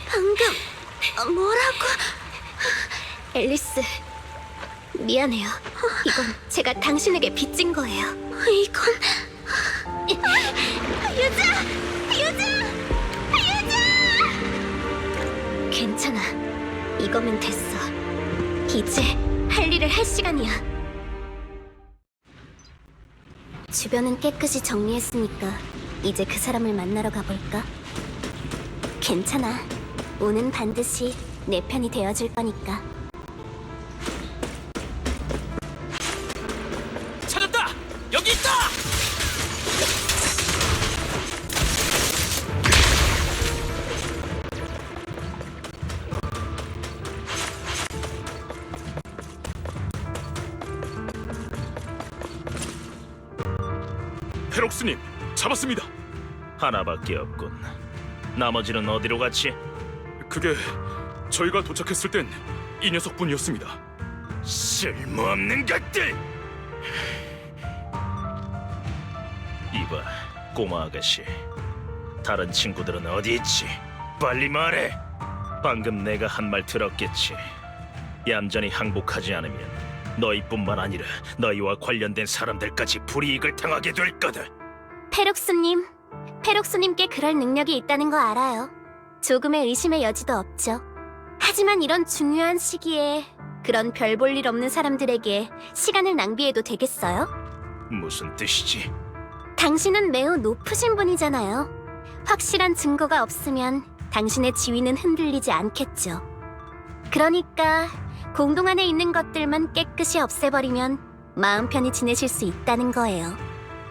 방금 뭐라고? 앨리스, 미안해요. 이건 제가 당신에게 빚진 거예요. 이건... 유자! 유자! 유자! 괜찮아. 이거면 됐어. 이제 할 일을 할 시간이야. 주변은 깨끗이 정리했으니까 이제 그 사람을 만나러 가볼까? 괜찮아. 오는 반드시 내 편이 되어줄 거니까. 찾았다! 여기 있다! 페록스님, 잡았습니다. 하나밖에 없군. 나머지는 어디로 갔지? 그게 저희가 도착했을 땐 이 녀석뿐이었습니다. 쓸모없는 것들! 이봐, 꼬마 아가씨. 다른 친구들은 어디 있지? 빨리 말해! 방금 내가 한 말 들었겠지? 얌전히 항복하지 않으면 너희뿐만 아니라 너희와 관련된 사람들까지 불이익을 당하게 될 거다. 페록스님, 페록스님께 그럴 능력이 있다는 거 알아요. 조금의 의심의 여지도 없죠. 하지만 이런 중요한 시기에 그런 별 볼 일 없는 사람들에게 시간을 낭비해도 되겠어요? 무슨 뜻이지? 당신은 매우 높으신 분이잖아요. 확실한 증거가 없으면 당신의 지위는 흔들리지 않겠죠. 그러니까 공동 안에 있는 것들만 깨끗이 없애버리면 마음 편히 지내실 수 있다는 거예요.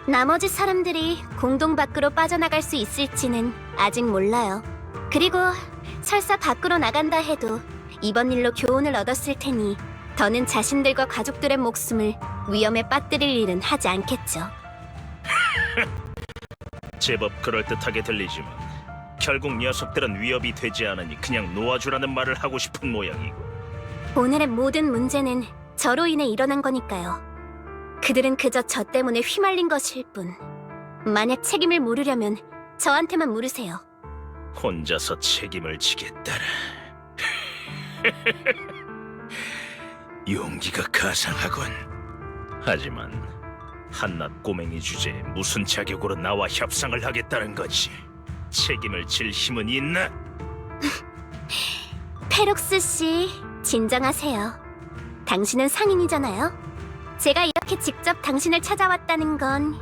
나머지 사람들이 공동 밖으로 빠져나갈 수 있을지는 아직 몰라요. 그리고 설사 밖으로 나간다 해도 이번 일로 교훈을 얻었을 테니 더는 자신들과 가족들의 목숨을 위험에 빠뜨릴 일은 하지 않겠죠. 제법 그럴듯하게 들리지만 결국 녀석들은 위협이 되지 않으니 그냥 놓아주라는 말을 하고 싶은 모양이고. 오늘의 모든 문제는 저로 인해 일어난 거니까요. 그들은 그저 저 때문에 휘말린 것일 뿐. 만약 책임을 물으려면 저한테만 물으세요. 혼자서 책임을 지겠다라. 용기가 가상하군. 하지만 한낱 꼬맹이 주제에 무슨 자격으로 나와 협상을 하겠다는 거지? 책임을 질 힘은 있나? 페록스 씨, 진정하세요. 당신은 상인이잖아요. 제가 이렇게 직접 당신을 찾아왔다는 건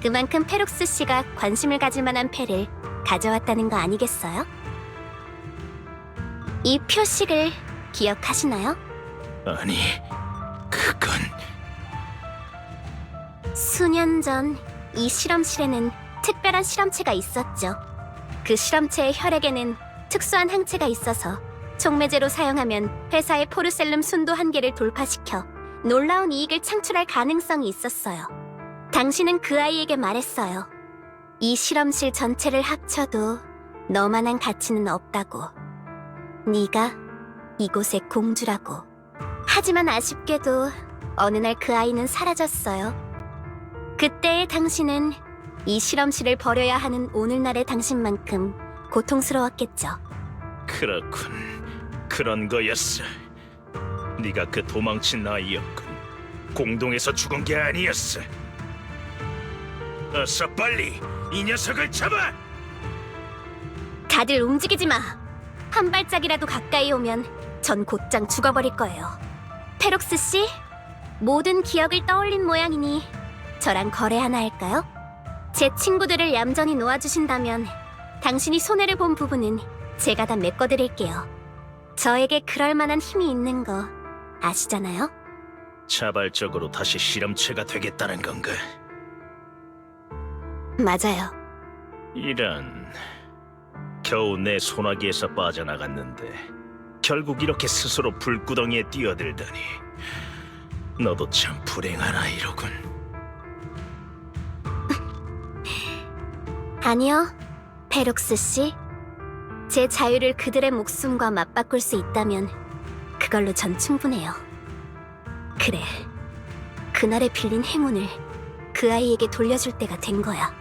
그만큼 페록스 씨가 관심을 가질 만한 패를 가져왔다는 거 아니겠어요? 이 표식을 기억하시나요? 아니, 그건... 수년 전 이 실험실에는 특별한 실험체가 있었죠. 그 실험체의 혈액에는 특수한 항체가 있어서 촉매제로 사용하면 회사의 포르셀름 순도 한계를 돌파시켜 놀라운 이익을 창출할 가능성이 있었어요. 당신은 그 아이에게 말했어요. 이 실험실 전체를 합쳐도 너만한 가치는 없다고. 네가 이곳의 공주라고. 하지만 아쉽게도 어느 날 그 아이는 사라졌어요. 그때의 당신은 이 실험실을 버려야 하는 오늘날의 당신만큼 고통스러웠겠죠. 그렇군. 그런 거였어. 네가 그 도망친 아이였군. 공동에서 죽은 게 아니었어. 어서 빨리 이 녀석을 잡아! 다들 움직이지 마. 한 발짝이라도 가까이 오면 전 곧장 죽어버릴 거예요. 페록스 씨, 모든 기억을 떠올린 모양이니 저랑 거래 하나 할까요? 제 친구들을 얌전히 놓아주신다면 당신이 손해를 본 부분은 제가 다 메꿔드릴게요. 저에게 그럴 만한 힘이 있는 거 아시잖아요? 자발적으로 다시 실험체가 되겠다는 건가? 맞아요. 이런... 겨우 내 소나기에서 빠져나갔는데 결국 이렇게 스스로 불구덩이에 뛰어들다니. 너도 참 불행한 아이로군. 아니요, 페록스 씨. 제 자유를 그들의 목숨과 맞바꿀 수 있다면 그걸로 전 충분해요. 그래, 그날에 빌린 행운을 그 아이에게 돌려줄 때가 된 거야.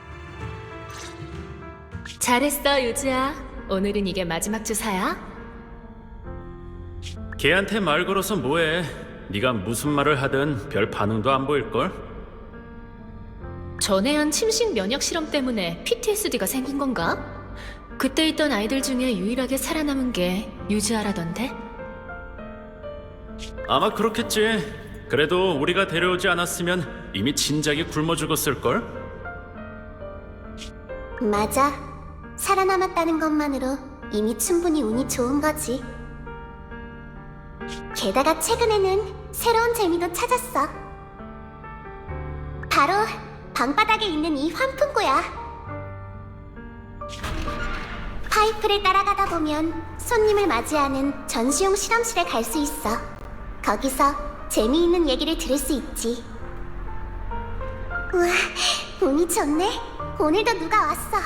잘했어, 유주야. 오늘은 이게 마지막 주사야. 걔한테 말 걸어서 뭐해? 네가 무슨 말을 하든 별 반응도 안 보일걸? 전에 한 침식 면역 실험 때문에 PTSD가 생긴 건가? 그때 있던 아이들 중에 유일하게 살아남은 게 유주아라던데? 아마 그렇겠지. 그래도 우리가 데려오지 않았으면 이미 진작에 굶어 죽었을걸? 맞아. 살아남았다는 것만으로 이미 충분히 운이 좋은 거지. 게다가 최근에는 새로운 재미도 찾았어. 바로 방바닥에 있는 이 환풍구야. 파이프를 따라가다 보면 손님을 맞이하는 전시용 실험실에 갈 수 있어. 거기서 재미있는 얘기를 들을 수 있지. 우와, 운이 좋네. 오늘도 누가 왔어.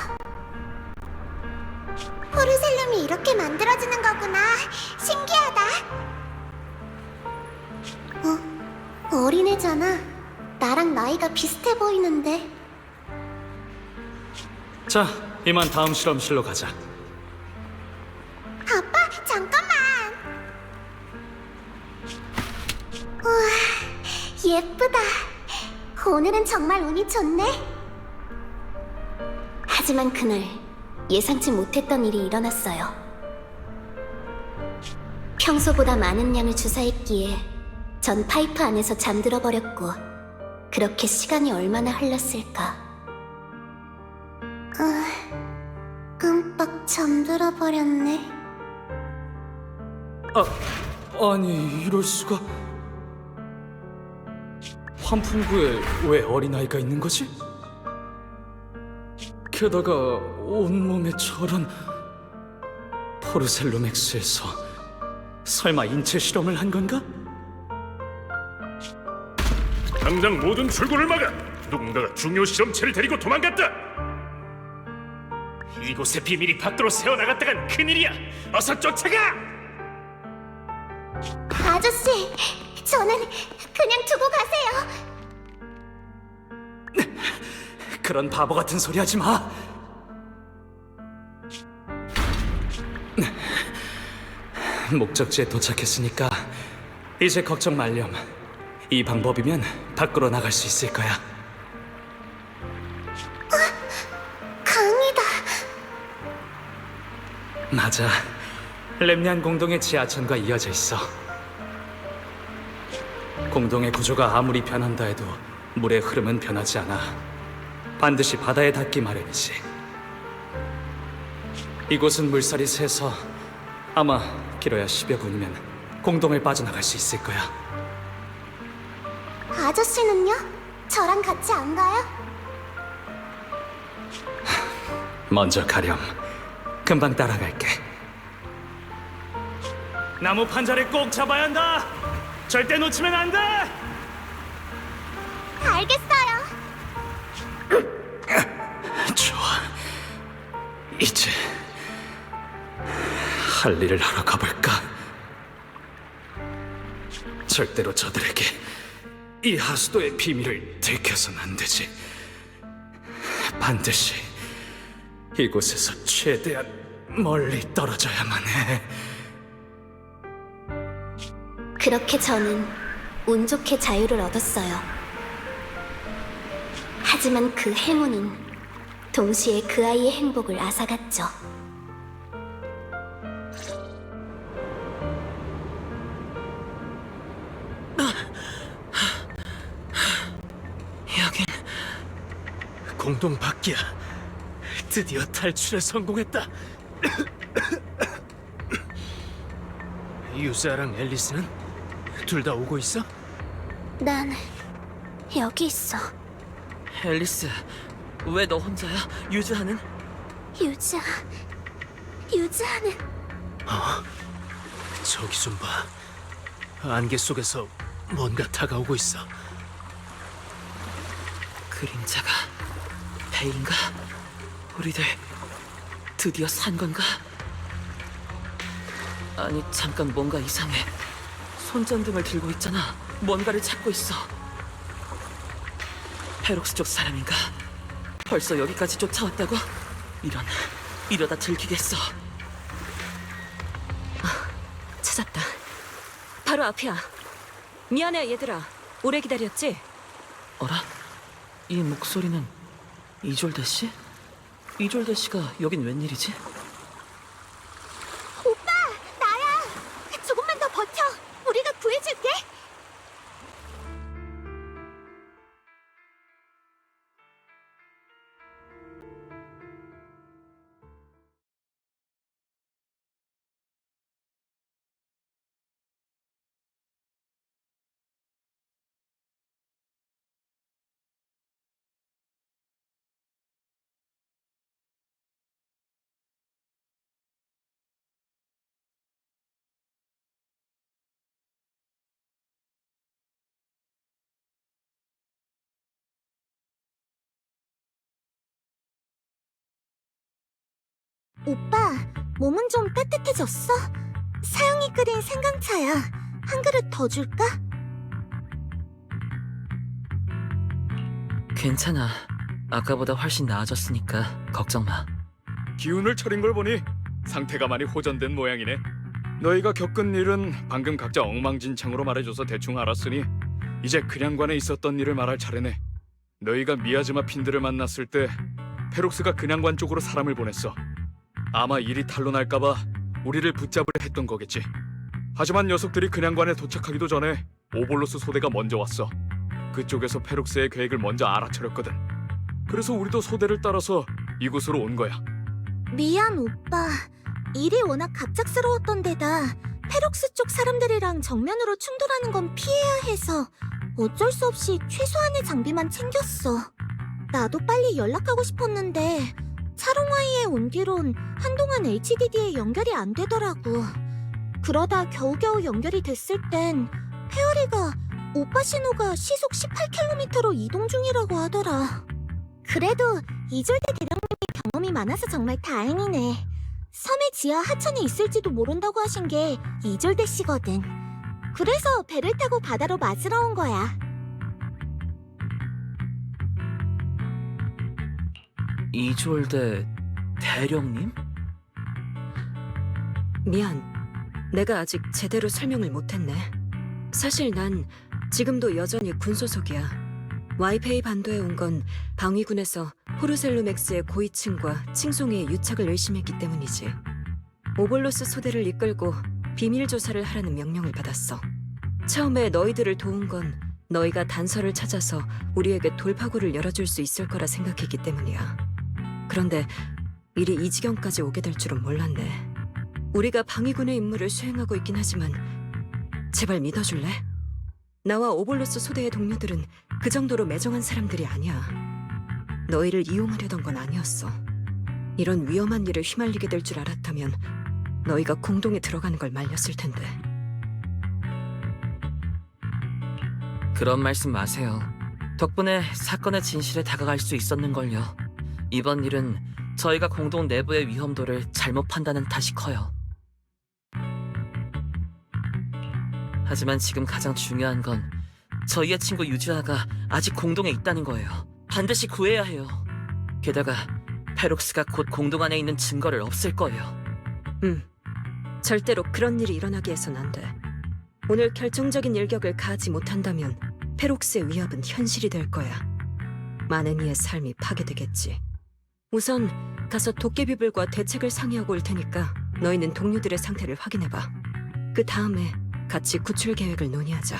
포르셀lum이 이렇게 만들어지는 거구나. 신기하다. 어린애잖아. 나랑 나이가 비슷해 보이는데. 자, 이만 다음 실험실로 가자. 아빠, 잠깐만. 우와, 예쁘다. 오늘은 정말 운이 좋네. 하지만 그날 예상치 못했던 일이 일어났어요. 평소보다 많은 양을 주사했기에 전 파이프 안에서 잠들어 버렸고, 그렇게 시간이 얼마나 흘렀을까. 끔빡 잠들어 버렸네. 아니, 이럴 수가. 환풍구에 왜 어린아이가 있는 거지? 게다가 온몸에 저런... 포르셀로맥스에서 설마 인체 실험을 한 건가? 당장 모든 출구를 막아! 누군가가 중요 실험체를 데리고 도망갔다! 이곳의 비밀이 밖으로 새어나갔다간 큰일이야! 어서 쫓아가! 아저씨, 저는 그냥 두고 가세요. 그런 바보 같은 소리 하지 마. 목적지에 도착했으니까 이제 걱정 말렴. 이 방법이면 밖으로 나갈 수 있을 거야. 강이다. 맞아. 렘니안 공동의 지하천과 이어져 있어. 공동의 구조가 아무리 변한다 해도 물의 흐름은 변하지 않아. 반드시 바다에 닿기 마련이지. 이곳은 물살이 세서 아마 길어야 10여 분이면 공동을 빠져나갈 수 있을 거야. 아저씨는요? 저랑 같이 안 가요? 먼저 가렴. 금방 따라갈게. 나무 판자를 꼭 잡아야 한다. 절대 놓치면 안 돼. 알겠어요. 좋아. 이제 할 일을 하러 가볼까? 절대로 저들에게 이 하수도의 비밀을 들켜서는 안 되지. 반드시 이곳에서 최대한 멀리 떨어져야만 해. 그렇게 저는 운 좋게 자유를 얻었어요. 하지만 그 행운은 동시에 그 아이의 행복을 앗아갔죠. 여긴 공동 밖이야. 드디어 탈출에 성공했다. 유자랑 앨리스는? 둘 다 오고 있어? 난 여기 있어. 앨리스, 왜 너 혼자야? 유즈하는? 유자하는. 저기 좀 봐. 안개 속에서 뭔가 다가오고 있어. 그림자가 배인가? 우리들 드디어 산 건가? 아니 잠깐 뭔가 이상해. 손전등을 들고 있잖아. 뭔가를 찾고 있어. 페록스 쪽 사람인가? 벌써 여기까지 쫓아왔다고? 이러다 들키겠어. 찾았다. 바로 앞이야. 미안해 얘들아. 오래 기다렸지? 어라? 이 목소리는 이졸데 씨? 이졸데 씨가 여긴 웬일이지? 오빠, 나야. 조금만 더 버텨. 우리가 구해줄게. 오빠, 몸은 좀 따뜻해졌어? 사영이 끓인 생강차야. 한 그릇 더 줄까? 괜찮아. 아까보다 훨씬 나아졌으니까 걱정 마. 기운을 차린 걸 보니 상태가 많이 호전된 모양이네. 너희가 겪은 일은 방금 각자 엉망진창으로 말해줘서 대충 알았으니 이제 근양관에 있었던 일을 말할 차례네. 너희가 미아즈마 핀들을 만났을 때 페록스가 근양관 쪽으로 사람을 보냈어. 아마 일이 탄로날까봐 우리를 붙잡으려 했던 거겠지. 하지만 녀석들이 근양관에 도착하기도 전에 오볼로스 소대가 먼저 왔어. 그쪽에서 페록스의 계획을 먼저 알아차렸거든. 그래서 우리도 소대를 따라서 이곳으로 온 거야. 미안, 오빠. 일이 워낙 갑작스러웠던 데다 페록스 쪽 사람들이랑 정면으로 충돌하는 건 피해야 해서 어쩔 수 없이 최소한의 장비만 챙겼어. 나도 빨리 연락하고 싶었는데 차롱와이에 온 뒤론 한동안 HDD에 연결이 안 되더라고. 그러다 겨우겨우 연결이 됐을 땐 페어리가 오빠 신호가 시속 18km로 이동 중이라고 하더라. 그래도 이졸대 대령님이 경험이 많아서 정말 다행이네. 섬의 지하 하천에 있을지도 모른다고 하신 게 이졸대 씨거든. 그래서 배를 타고 바다로 맞으러 온 거야. 이졸대 대령님? 미안. 내가 아직 제대로 설명을 못했네. 사실 난 지금도 여전히 군 소속이야. 와이페이 반도에 온 건 방위군에서 호르셀루맥스의 고위층과 칭송이의 유착을 의심했기 때문이지. 오볼로스 소대를 이끌고 비밀 조사를 하라는 명령을 받았어. 처음에 너희들을 도운 건 너희가 단서를 찾아서 우리에게 돌파구를 열어줄 수 있을 거라 생각했기 때문이야. 그런데 일이 이 지경까지 오게 될 줄은 몰랐네. 우리가 방위군의 임무를 수행하고 있긴 하지만 제발 믿어줄래? 나와 오볼로스 소대의 동료들은 그 정도로 매정한 사람들이 아니야. 너희를 이용하려던 건 아니었어. 이런 위험한 일에 휘말리게 될 줄 알았다면 너희가 공동에 들어가는 걸 말렸을 텐데. 그런 말씀 마세요. 덕분에 사건의 진실에 다가갈 수 있었는걸요. 이번 일은 저희가 공동 내부의 위험도를 잘못 판단한 탓이 커요. 하지만 지금 가장 중요한 건 저희의 친구 유지아가 아직 공동에 있다는 거예요. 반드시 구해야 해요. 게다가 페록스가 곧 공동 안에 있는 증거를 없앨 거예요. 절대로 그런 일이 일어나게 해선 안 돼. 오늘 결정적인 일격을 가하지 못한다면 페록스의 위협은 현실이 될 거야. 많은 이의 삶이 파괴되겠지. 우선 가서 도깨비불과 대책을 상의하고 올 테니까 너희는 동료들의 상태를 확인해봐. 그 다음에 같이 구출 계획을 논의하자.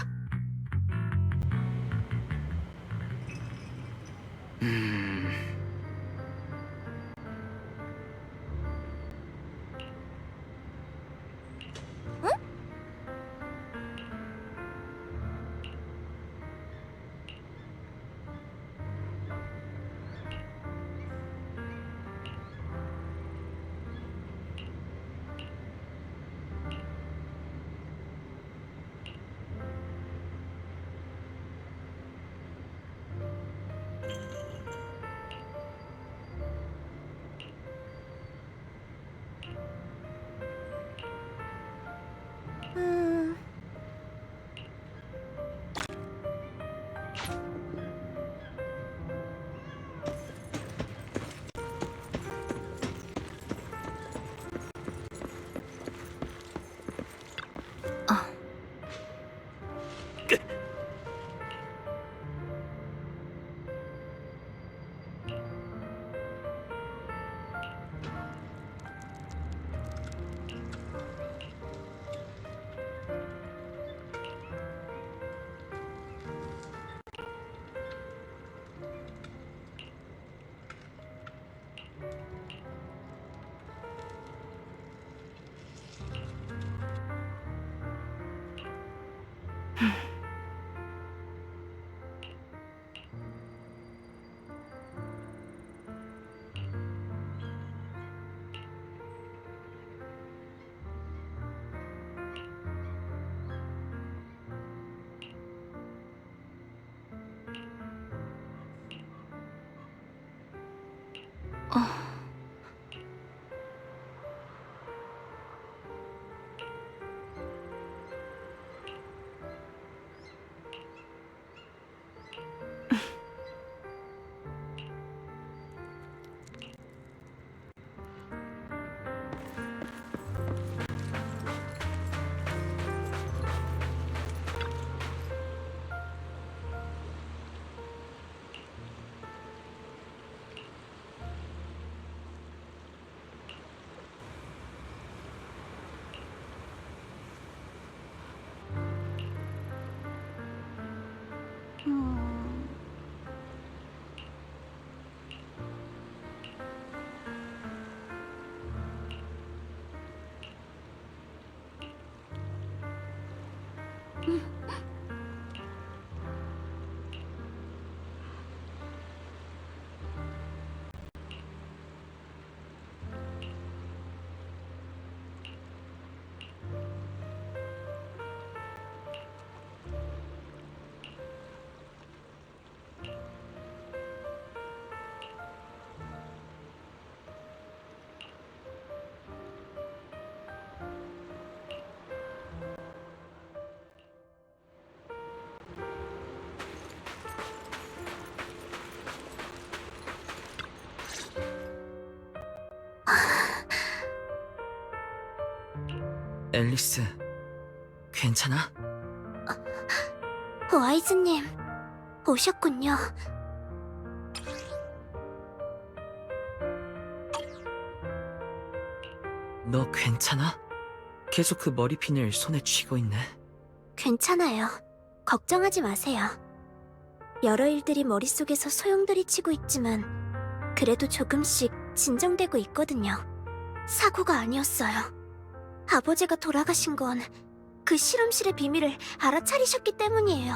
음... 앨리스, 괜찮아? 와이즈님, 오셨군요. 너 괜찮아? 계속 그 머리핀을 손에 쥐고 있네. 괜찮아요. 걱정하지 마세요. 여러 일들이 머릿속에서 소용돌이치고 있지만 그래도 조금씩 진정되고 있거든요. 사고가 아니었어요. 아버지가 돌아가신 건 그 실험실의 비밀을 알아차리셨기 때문이에요.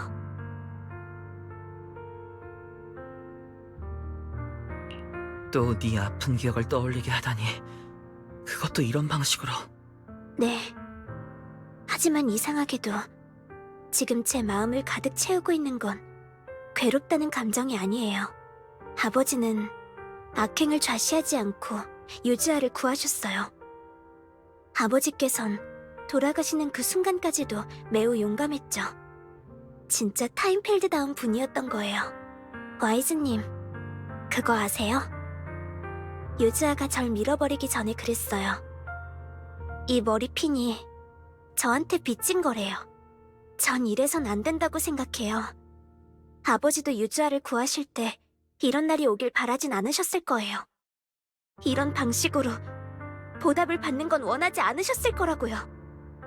또 네 아픈 기억을 떠올리게 하다니. 그것도 이런 방식으로. 네. 하지만 이상하게도 지금 제 마음을 가득 채우고 있는 건 괴롭다는 감정이 아니에요. 아버지는 악행을 좌시하지 않고 유지아를 구하셨어요. 아버지께선 돌아가시는 그 순간까지도 매우 용감했죠. 진짜 타임필드다운 분이었던 거예요. 와이즈님, 그거 아세요? 유지아가 절 밀어버리기 전에 그랬어요. 이 머리핀이 저한테 빚진 거래요. 전 이래선 안 된다고 생각해요. 아버지도 유주아를 구하실 때 이런 날이 오길 바라진 않으셨을 거예요. 이런 방식으로 보답을 받는 건 원하지 않으셨을 거라고요.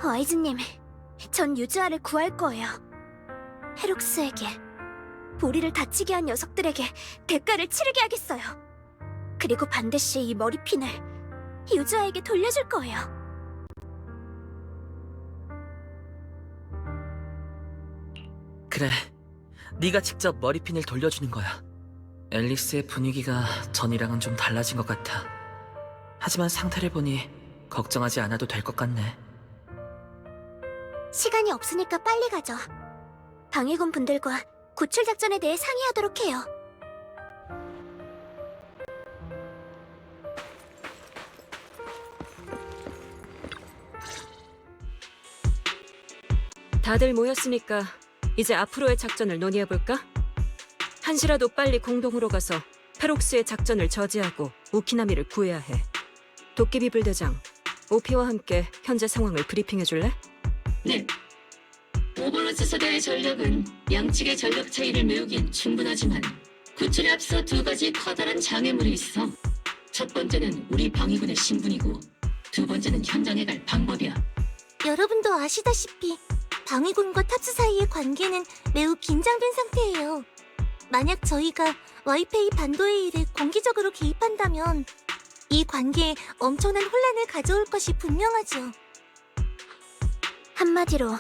와이즈님, 전 유주아를 구할 거예요. 헤룩스에게, 우리를 다치게 한 녀석들에게 대가를 치르게 하겠어요. 그리고 반드시 이 머리핀을 유주아에게 돌려줄 거예요. 그래, 네가 직접 머리핀을 돌려주는 거야. 앨리스의 분위기가 전이랑은 좀 달라진 것 같아. 하지만 상태를 보니 걱정하지 않아도 될 것 같네. 시간이 없으니까 빨리 가죠. 방해군 분들과 구출 작전에 대해 상의하도록 해요. 다들 모였으니까 이제 앞으로의 작전을 논의해볼까? 한시라도 빨리 공동으로 가서 페록스의 작전을 저지하고 우키나미를 구해야 해. 도깨비 불대장, 오피와 함께 현재 상황을 브리핑해줄래? 네. 오버로드 서대의 전력은 양측의 전력 차이를 메우긴 충분하지만 구출에 앞서 두 가지 커다란 장애물이 있어. 첫 번째는 우리 방위군의 신분이고 두 번째는 현장에 갈 방법이야. 여러분도 아시다시피 방위군과 타츠 사이의 관계는 매우 긴장된 상태예요. 만약 저희가 와이페이 반도의 일에 공개적으로 개입한다면 이 관계에 엄청난 혼란을 가져올 것이 분명하죠. 한마디로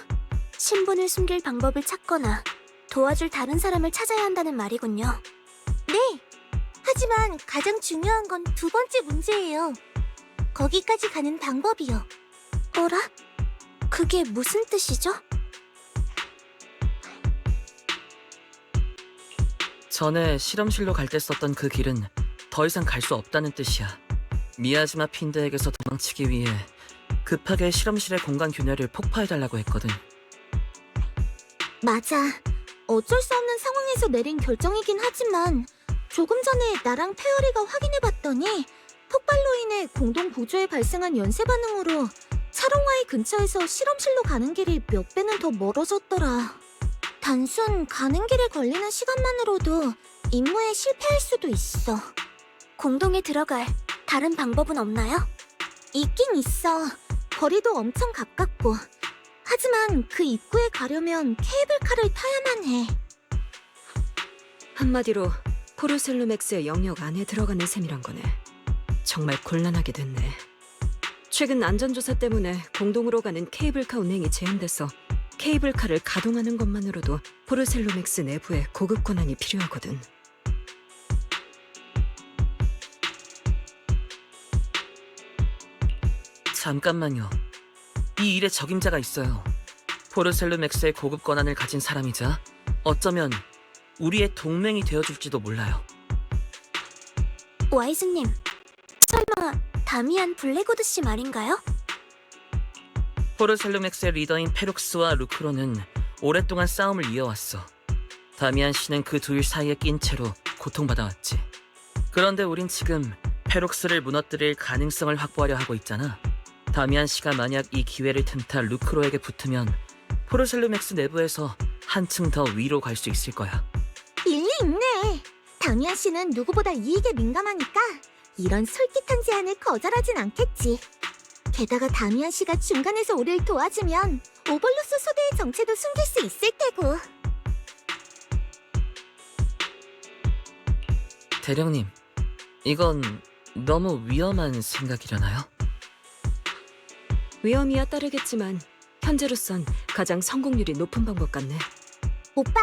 신분을 숨길 방법을 찾거나 도와줄 다른 사람을 찾아야 한다는 말이군요. 네. 하지만 가장 중요한 건 두 번째 문제예요. 거기까지 가는 방법이요. 어라? 그게 무슨 뜻이죠? 전에 실험실로 갈 때 썼던 그 길은 더 이상 갈 수 없다는 뜻이야. 미야지마 핀드에게서 도망치기 위해 급하게 실험실의 공간 균열을 폭파해달라고 했거든. 맞아. 어쩔 수 없는 상황에서 내린 결정이긴 하지만 조금 전에 나랑 페어리가 확인해봤더니 폭발로 인해 공동 구조에 발생한 연쇄 반응으로 차롱와의 근처에서 실험실로 가는 길이 몇 배는 더 멀어졌더라. 단순 가는 길에 걸리는 시간만으로도 임무에 실패할 수도 있어. 공동에 들어갈 다른 방법은 없나요? 있긴 있어. 거리도 엄청 가깝고. 하지만 그 입구에 가려면 케이블카를 타야만 해. 한마디로 포르셀루맥스의 영역 안에 들어가는 셈이란 거네. 정말 곤란하게 됐네. 최근 안전조사 때문에 공동으로 가는 케이블카 운행이 제한돼서 케이블카를 가동하는 것만으로도 포르셀루맥스 내부에 고급 권한이 필요하거든. 잠깐만요. 이 일에 적임자가 있어요. 포르셀루맥스의 고급 권한을 가진 사람이자 어쩌면 우리의 동맹이 되어줄지도 몰라요. 와이즈님, 설마 다미안 블랙우드 씨 말인가요? 포르셀루맥스의 리더인 페룩스와 루크로는 오랫동안 싸움을 이어왔어. 다미안 씨는 그 둘 사이에 낀 채로 고통받아왔지. 그런데 우린 지금 페룩스를 무너뜨릴 가능성을 확보하려 하고 있잖아. 다미안 씨가 만약 이 기회를 틈타 루크로에게 붙으면 포르셀루맥스 내부에서 한층 더 위로 갈 수 있을 거야. 일리 있네. 다미안 씨는 누구보다 이익에 민감하니까 이런 솔깃한 제안을 거절하진 않겠지. 게다가 다미안 씨가 중간에서 우리를 도와주면 오벌로스 소대의 정체도 숨길 수 있을 테고. 대령님, 이건 너무 위험한 생각이려나요? 위험이야 따르겠지만 현재로선 가장 성공률이 높은 방법 같네. 오빠,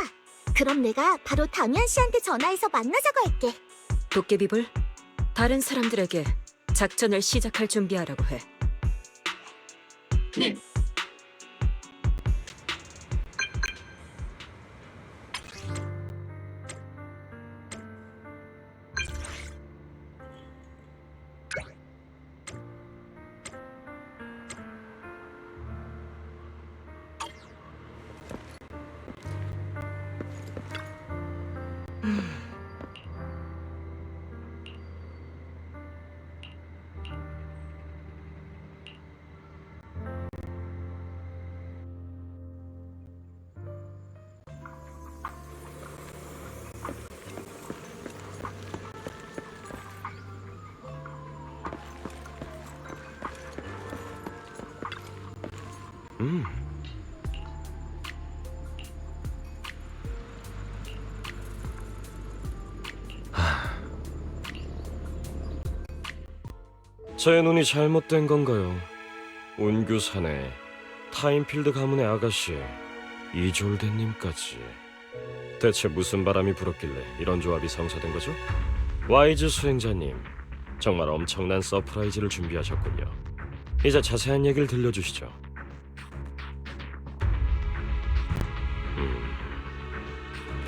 그럼 내가 바로 다미안 씨한테 전화해서 만나자고 할게. 도깨비불, 다른 사람들에게 작전을 시작할 준비하라고 해. 네. 제 눈이 잘못된 건가요? 운규사내 타임필드 가문의 아가씨 이졸대님까지. 대체 무슨 바람이 불었길래 이런 조합이 성사된 거죠? 와이즈 수행자님, 정말 엄청난 서프라이즈를 준비하셨군요. 이제 자세한 얘기를 들려주시죠.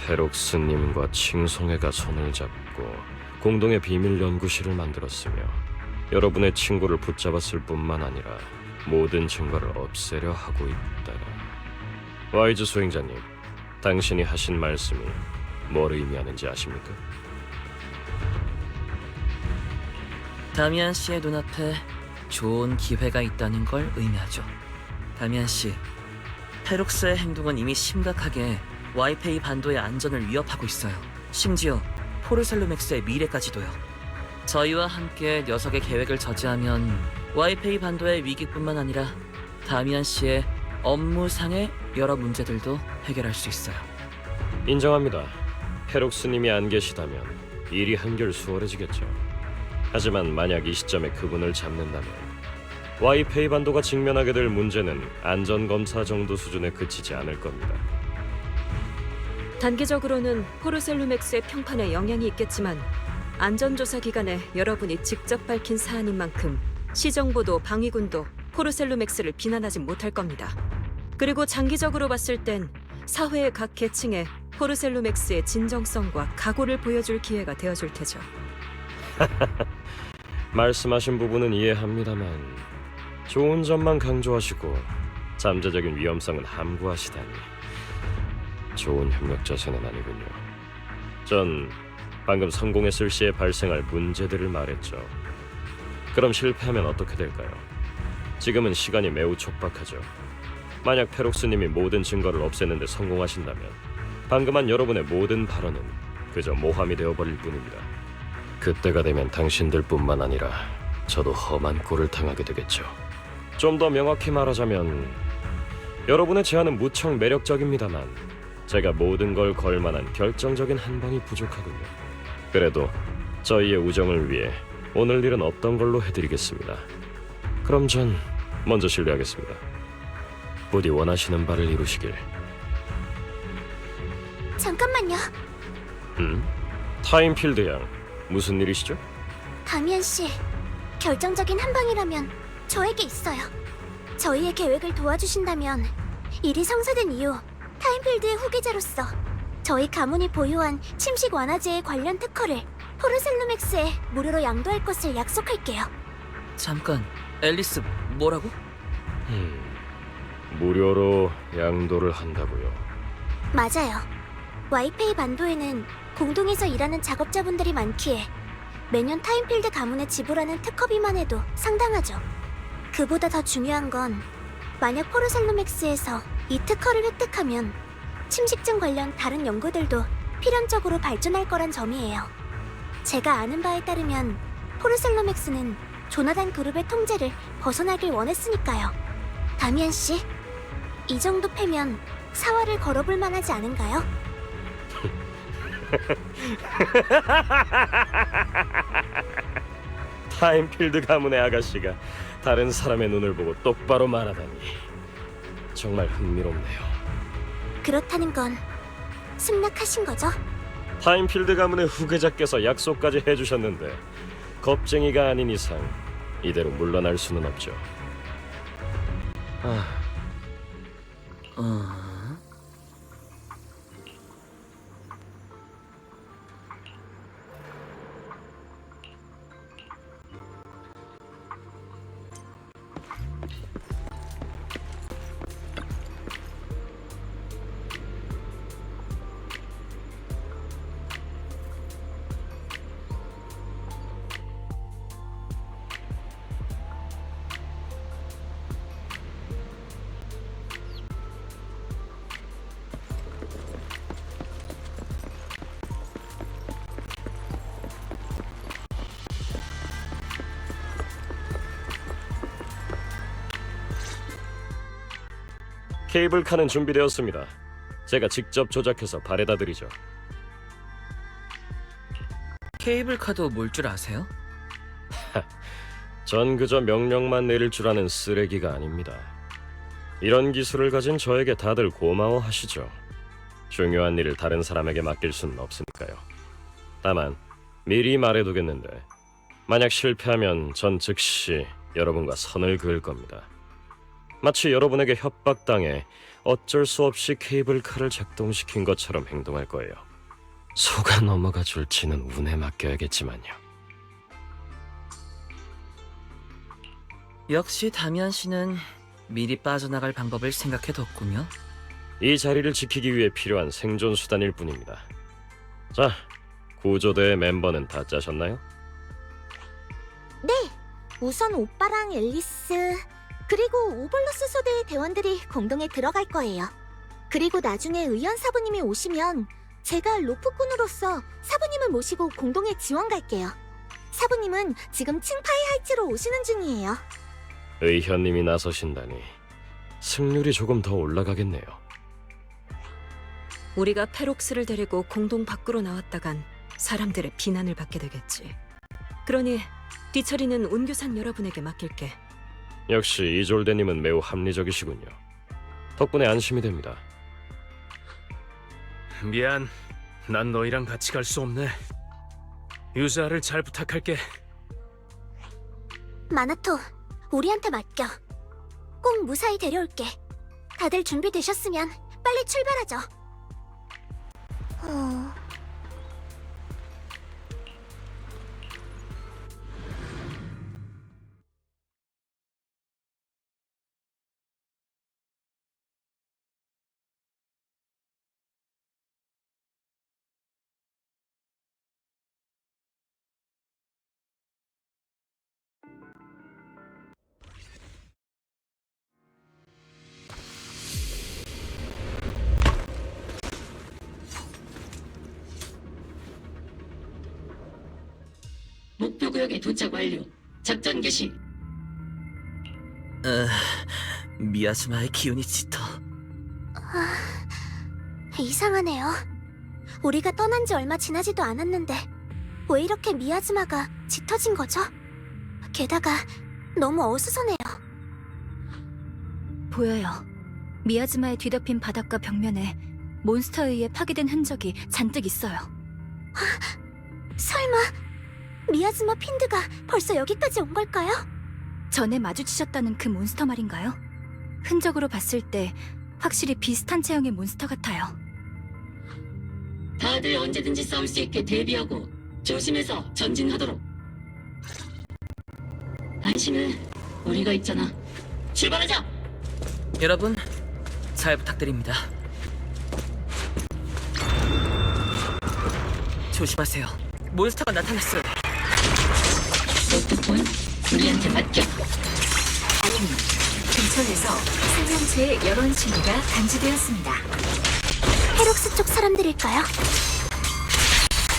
페록스님과 칭송회가 손을 잡고 공동의 비밀 연구실을 만들었으며 여러분의 친구를 붙잡았을 뿐만 아니라 모든 증거를 없애려 하고 있다라. 와이즈 수행자님, 당신이 하신 말씀이 뭘 의미하는지 아십니까? 다미안 씨의 눈앞에 좋은 기회가 있다는 걸 의미하죠. 다미안 씨, 페룩스의 행동은 이미 심각하게 와이페이 반도의 안전을 위협하고 있어요. 심지어 포르셀루맥스의 미래까지도요. 저희와 함께 녀석의 계획을 저지하면 와이페이 반도의 위기뿐만 아니라 다미안 씨의 업무상의 여러 문제들도 해결할 수 있어요. 인정합니다. 페록스님이 안 계시다면 일이 한결 수월해지겠죠. 하지만 만약 이 시점에 그분을 잡는다면 와이페이 반도가 직면하게 될 문제는 안전검사 정도 수준에 그치지 않을 겁니다. 단기적으로는 포르셀루맥스의 평판에 영향이 있겠지만 안전조사 기간에 여러분이 직접 밝힌 사안인 만큼 시정부도 방위군도 포르셀루맥스를 비난하지 못할 겁니다. 그리고 장기적으로 봤을 땐 사회의 각 계층에 포르셀루맥스의 진정성과 각오를 보여줄 기회가 되어줄 테죠. 말씀하신 부분은 이해합니다만 좋은 점만 강조하시고 잠재적인 위험성은 함구하시다니 좋은 협력 자세는 아니군요. 전 방금 성공했을 시에 발생할 문제들을 말했죠. 그럼 실패하면 어떻게 될까요? 지금은 시간이 매우 촉박하죠. 만약 페록스님이 모든 증거를 없애는데 성공하신다면 방금 한 여러분의 모든 발언은 그저 모함이 되어버릴 뿐입니다. 그때가 되면 당신들뿐만 아니라 저도 험한 꼴을 당하게 되겠죠. 좀 더 명확히 말하자면 여러분의 제안은 무척 매력적입니다만 제가 모든 걸 걸 만한 결정적인 한 방이 부족하군요. 그래도 저희의 우정을 위해 오늘 일은 없던 걸로 해드리겠습니다. 그럼 전 먼저 실례하겠습니다. 부디 원하시는 바를 이루시길. 잠깐만요. 타임필드 양, 무슨 일이시죠? 다미안 씨, 결정적인 한 방이라면 저에게 있어요. 저희의 계획을 도와주신다면 일이 성사된 이후 타임필드의 후계자로서 저희 가문이 보유한 침식 완화제에 관련 특허를 포르셀루맥스에 무료로 양도할 것을 약속할게요. 잠깐, 앨리스 뭐라고? 무료로 양도를 한다고요. 맞아요. 와이페이 반도에는 공동에서 일하는 작업자분들이 많기에 매년 타임필드 가문에 지불하는 특허비만 해도 상당하죠. 그보다 더 중요한 건 만약 포르셀루맥스에서 이 특허를 획득하면 침식증 관련 다른 연구들도 필연적으로 발전할 거란 점이에요. 제가 아는 바에 따르면 포르셀루맥스는 조나단 그룹의 통제를 벗어나길 원했으니까요. 다미안 씨, 이 정도 패면 사활을 걸어볼 만하지 않은가요? 타임필드 가문의 아가씨가 다른 사람의 눈을 보고 똑바로 말하다니 정말 흥미롭네요. 그렇다는 건 승낙하신 거죠? 타임필드 가문의 후계자께서 약속까지 해주셨는데 겁쟁이가 아닌 이상 이대로 물러날 수는 없죠. 케이블카는 준비되었습니다. 제가 직접 조작해서 발에다 드리죠. 케이블카도 몰 줄 아세요? 전 그저 명령만 내릴 줄 아는 쓰레기가 아닙니다. 이런 기술을 가진 저에게 다들 고마워하시죠. 중요한 일을 다른 사람에게 맡길 수는 없으니까요. 다만 미리 말해두겠는데 만약 실패하면 전 즉시 여러분과 선을 그을 겁니다. 마치 여러분에게 협박당해 어쩔 수 없이 케이블카를 작동시킨 것처럼 행동할 거예요. 속아 넘어가 줄지는 운에 맡겨야겠지만요. 역시 다미안 씨는 미리 빠져나갈 방법을 생각해뒀군요. 이 자리를 지키기 위해 필요한 생존 수단일 뿐입니다. 자, 구조대의 멤버는 다 짜셨나요? 네, 우선 오빠랑 앨리스 그리고 오블로스 소대의 대원들이 공동에 들어갈 거예요. 그리고 나중에 의연 사부님이 오시면 제가 로프꾼으로서 사부님을 모시고 공동에 지원 갈게요. 사부님은 지금 칭파이 하이츠로 오시는 중이에요. 의현님이 나서신다니 승률이 조금 더 올라가겠네요. 우리가 페록스를 데리고 공동 밖으로 나왔다간 사람들의 비난을 받게 되겠지. 그러니 뒤처리는 운교산 여러분에게 맡길게. 역시 이졸데님은 매우 합리적이시군요. 덕분에 안심이 됩니다. 미안, 난 너희랑 같이 갈 수 없네. 유자를 잘 부탁할게. 마나토, 우리한테 맡겨. 꼭 무사히 데려올게. 다들 준비되셨으면 빨리 출발하죠. 목표 구역에 도착 완료. 작전 개시. 미야스마의 기운이 짙어. 이상하네요. 우리가 떠난 지 얼마 지나지도 않았는데 왜 이렇게 미야즈마가 짙어진 거죠? 게다가 너무 어수선해요. 보여요. 미야즈마의 뒤덮인 바닥과 벽면에 몬스터에 의해 파괴된 흔적이 잔뜩 있어요. 설마 미야즈마 핀드가 벌써 여기까지 온 걸까요? 전에 마주치셨다는 그 몬스터 말인가요? 흔적으로 봤을 때 확실히 비슷한 체형의 몬스터 같아요. 다들 언제든지 싸울 수 있게 대비하고 조심해서 전진하도록. 안심해, 우리가 있잖아. 출발하자! 여러분, 잘 부탁드립니다. 조심하세요. 몬스터가 나타났어요. 스마트폰 우리한테 맡겨. 근처에서 생명체의 여론 신호가 감지되었습니다. 헤록스 쪽 사람들일까요?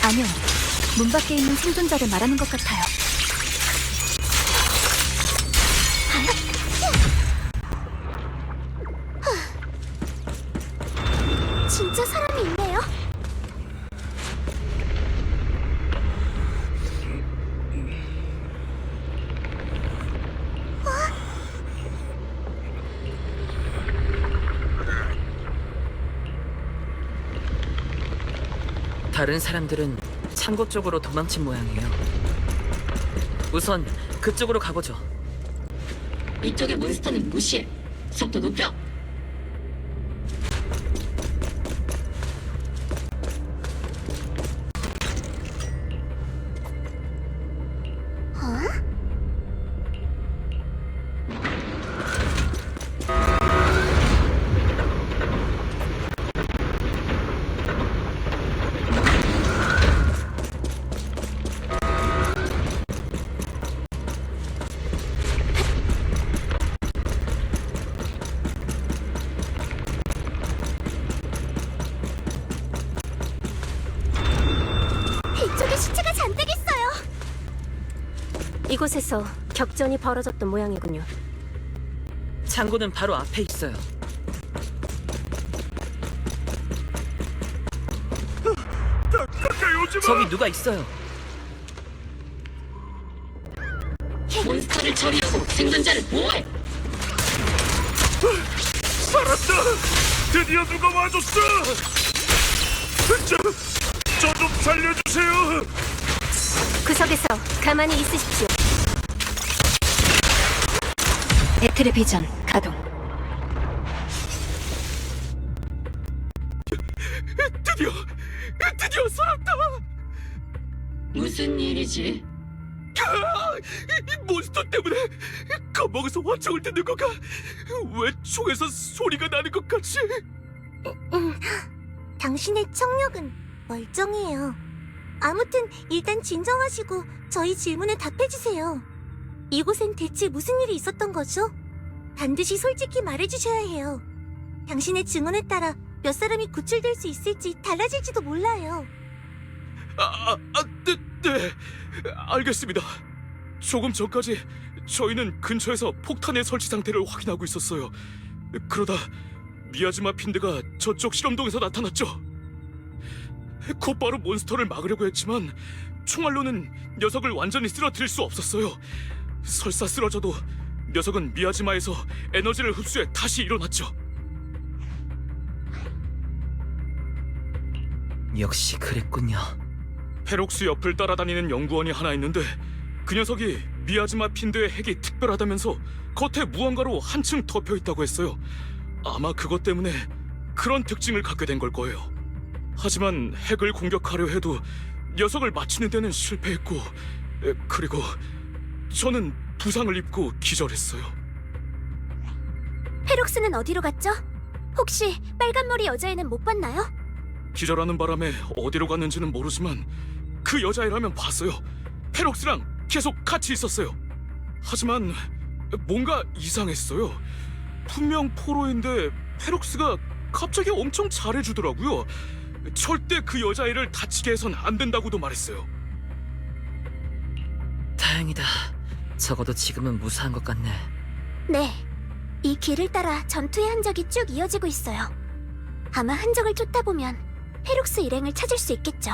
아니요. 문 밖에 있는 생존자를 말하는 것 같아요. 진짜 사람이 있네요. 다른 사람들은 창고 쪽으로 도망친 모양이에요. 우선 그쪽으로 가보죠. 이쪽의 몬스터는 무시해. 속도 높여. 이쪽에 시체가 잔뜩 있어요. 이곳에서 격전이 벌어졌던 모양이군요. 창고는 바로 앞에 있어요. 가까이 오지 마. 저기 누가 있어요. 몬스터를 처리하고 생존자를 보호해. 살았다. 드디어 누가 와줬어. 저 좀 살려주세요. 구석에서 가만히 있으십시오. 배틀의 비전 가동. 드디어 살았다. 무슨 일이지? 이 몬스터 때문에 겁먹어서 환청을 듣는 건가? 왜 총에서 소리가 나는 것 같지? 당신의 청력은 멀쩡해요. 아무튼 일단 진정하시고 저희 질문에 답해주세요. 이곳엔 대체 무슨 일이 있었던 거죠? 반드시 솔직히 말해주셔야 해요. 당신의 증언에 따라 몇 사람이 구출될 수 있을지 달라질지도 몰라요. 네, 알겠습니다. 조금 전까지 저희는 근처에서 폭탄의 설치 상태를 확인하고 있었어요. 그러다 미야즈마 핀드가 저쪽 실험동에서 나타났죠. 곧바로 몬스터를 막으려고 했지만 총알로는 녀석을 완전히 쓰러뜨릴 수 없었어요. 설사 쓰러져도 녀석은 미야즈마에서 에너지를 흡수해 다시 일어났죠. 역시 그랬군요. 페록스 옆을 따라다니는 연구원이 하나 있는데 그 녀석이 미야즈마 핀드의 핵이 특별하다면서 겉에 무언가로 한층 덮여있다고 했어요. 아마 그것 때문에 그런 특징을 갖게 된 걸 거예요. 하지만 핵을 공격하려 해도 녀석을 맞추는 데는 실패했고, 그리고 저는 부상을 입고 기절했어요. 페록스는 어디로 갔죠? 혹시 빨간머리 여자애는 못 봤나요? 기절하는 바람에 어디로 갔는지는 모르지만 그 여자애라면 봤어요. 페록스랑 계속 같이 있었어요. 하지만 뭔가 이상했어요. 분명 포로인데 페록스가 갑자기 엄청 잘해주더라고요. 절대 그 여자애를 다치게 해선 안 된다고도 말했어요. 다행이다. 적어도 지금은 무사한 것 같네. 네. 이 길을 따라 전투의 흔적이 쭉 이어지고 있어요. 아마 흔적을 쫓다 보면 페룩스 일행을 찾을 수 있겠죠.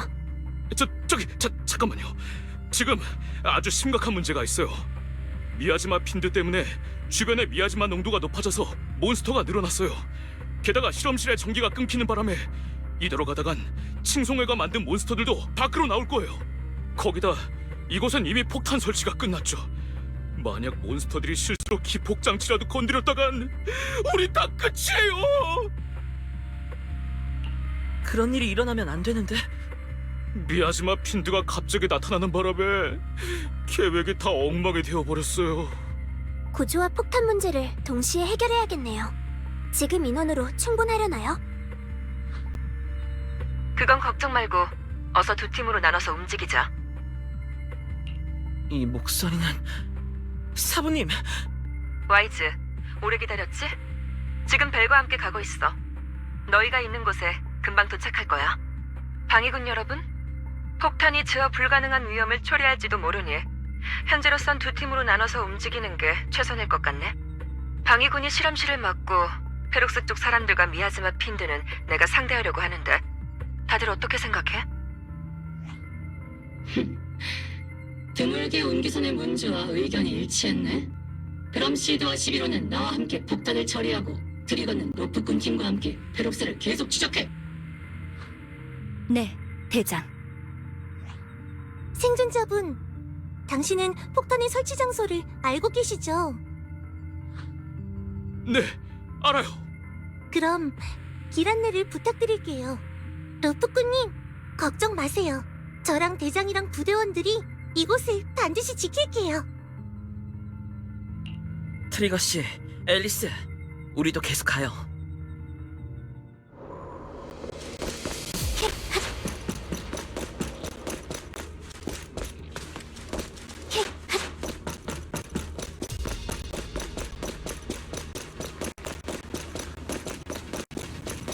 잠깐만요. 지금 아주 심각한 문제가 있어요. 미야지마 핀드 때문에 주변의 미야지마 농도가 높아져서 몬스터가 늘어났어요. 게다가 실험실의 전기가 끊기는 바람에 이대로 가다간 칭송회가 만든 몬스터들도 밖으로 나올 거예요. 거기다 이곳은 이미 폭탄 설치가 끝났죠. 만약 몬스터들이 실수로 기폭 장치라도 건드렸다간 우리 다 끝이에요. 그런 일이 일어나면 안 되는데. 미야지마 핀드가 갑자기 나타나는 바람에 계획이 다 엉망이 되어버렸어요. 구조와 폭탄 문제를 동시에 해결해야겠네요. 지금 인원으로 충분하려나요? 그건 걱정 말고 어서 두 팀으로 나눠서 움직이자. 이 목소리는 사부님. 와이즈, 오래 기다렸지? 지금 벨과 함께 가고 있어. 너희가 있는 곳에 금방 도착할 거야. 방위군 여러분, 폭탄이 제어 불가능한 위험을 초래할지도 모르니 현재로선 두 팀으로 나눠서 움직이는 게 최선일 것 같네. 방위군이 실험실을 막고 페룩스 쪽 사람들과 미야지마 핀드는 내가 상대하려고 하는데 다들 어떻게 생각해? 드물게 온기선의 문주와 의견이 일치했네. 그럼 시드와 11호는 나와 함께 폭탄을 처리하고 드리건은 로프꾼 팀과 함께 페룩스를 계속 추적해. 네, 대장. 생존자분, 당신은 폭탄의 설치 장소를 알고 계시죠? 네, 알아요. 그럼 길 안내를 부탁드릴게요. 로프꾼님, 걱정 마세요. 저랑 대장이랑 부대원들이 이곳을 반드시 지킬게요. 트리거 씨, 앨리스, 우리도 계속 가요.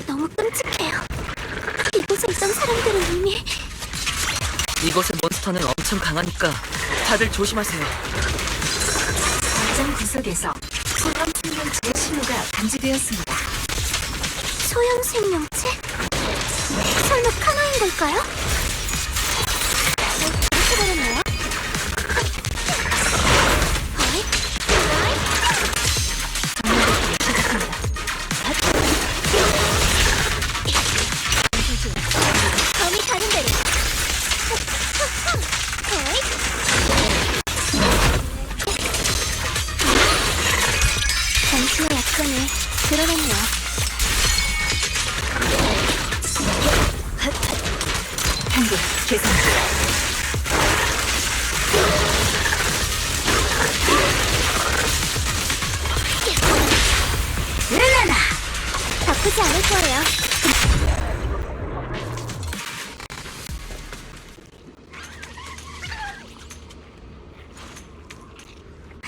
너무 끔찍해요. 이곳에 있던 사람들은 이미... 이곳의 몬스터는 엄청 강하니까 다들 조심하세요. 과정 구석에서 소형 생명체의 신호가 감지되었습니다. 소형 생명체? 설마 카나인 걸까요? 어떻게 되나요? 범이 가는 대로. 당신의 약점을 드러냈네요. 한국 계산. 일어나라! 나쁘지 않을 거예요.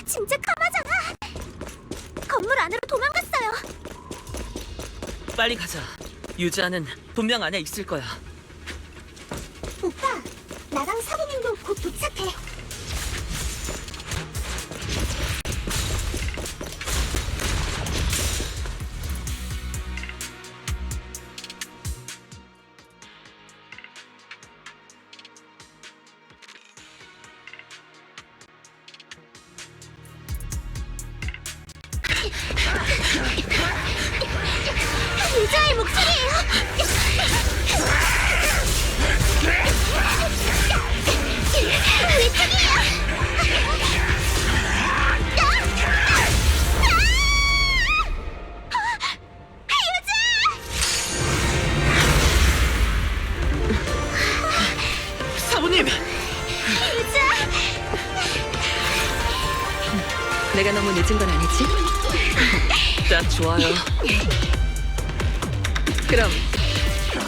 진짜 카마잖아! 건물 안으로 도망갔어요. 빨리 가자. 유지아는 분명 안에 있을 거야. 오빠, 나랑 사부님도 곧 도착해. 유자의 목소리예요. 사부님! 내가 너무 늦은 건 아니지? 딱 좋아요. 그럼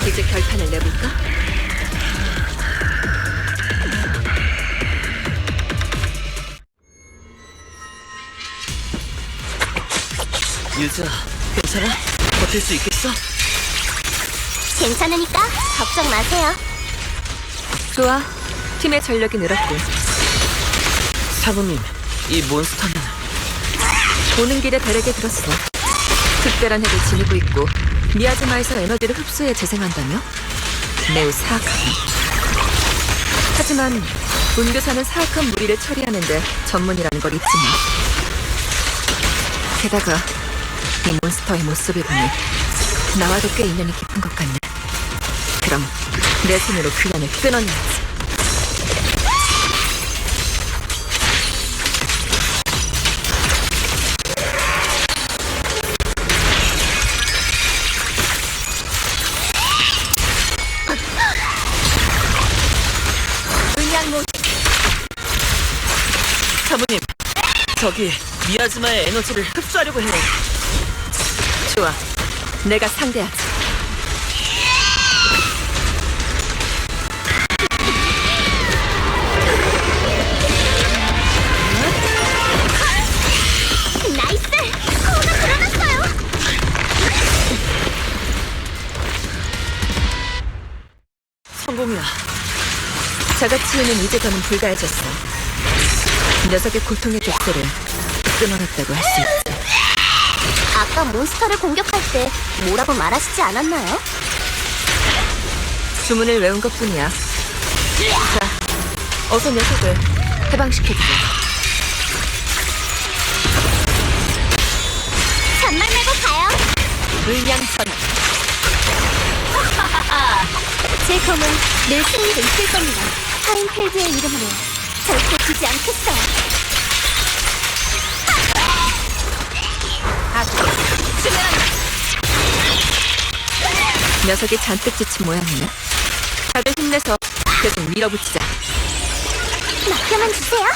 이제 결판을 내볼까? 유지아, 괜찮아? 버틸 수 있겠어? 괜찮으니까 걱정 마세요. 좋아, 팀의 전력이 늘었군. 사부님, 이 몬스터는 오는 길에 벨에게 들었어. 특별한 핵을 지니고 있고 미야즈마에서 에너지를 흡수해 재생한다며? 매우 사악하네. 하지만 운교사는 사악한 무리를 처리하는데 전문이라는 걸 잊지 마. 게다가 이 몬스터의 모습을 보니 나와도 꽤 인연이 깊은 것 같네. 그럼 내 손으로 그 안을 끊어내야지. 사부님, 저기 미야즈마의 에너지를 흡수하려고 해요. 좋아, 내가 상대하지. 나이스! 코어가 드러났어요! 성공이야. 자가치유는 이제 더는 불가해졌어. 녀석의 고통의 족쇄를 끊어냈다고 할 수 있지. 아까 몬스터를 공격할 때 뭐라고 말하시지 않았나요? 주문을 외운 것뿐이야. 자, 어서 녀석을 해방시켜주자. 잔말 말고 가요! 물량선언. 제 검은 늘 승리를 이끌 겁니다. 하인펠드의 이름으로 절대 지지 않겠어요. 녀석이 잔뜩 지친 모양이네. 다들 힘내서 계속 밀어붙이자. 맡겨만 주세요.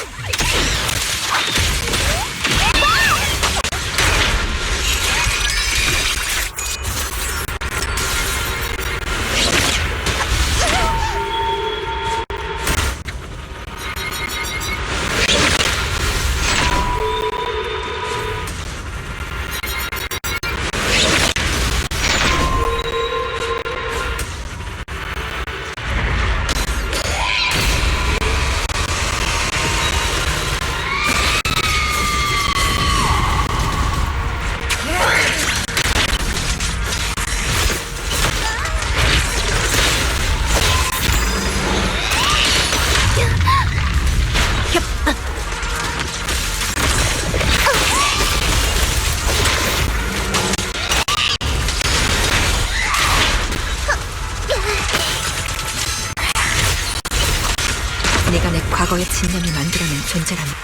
네가 내 과거의 진념이 만들어낸 존재라면.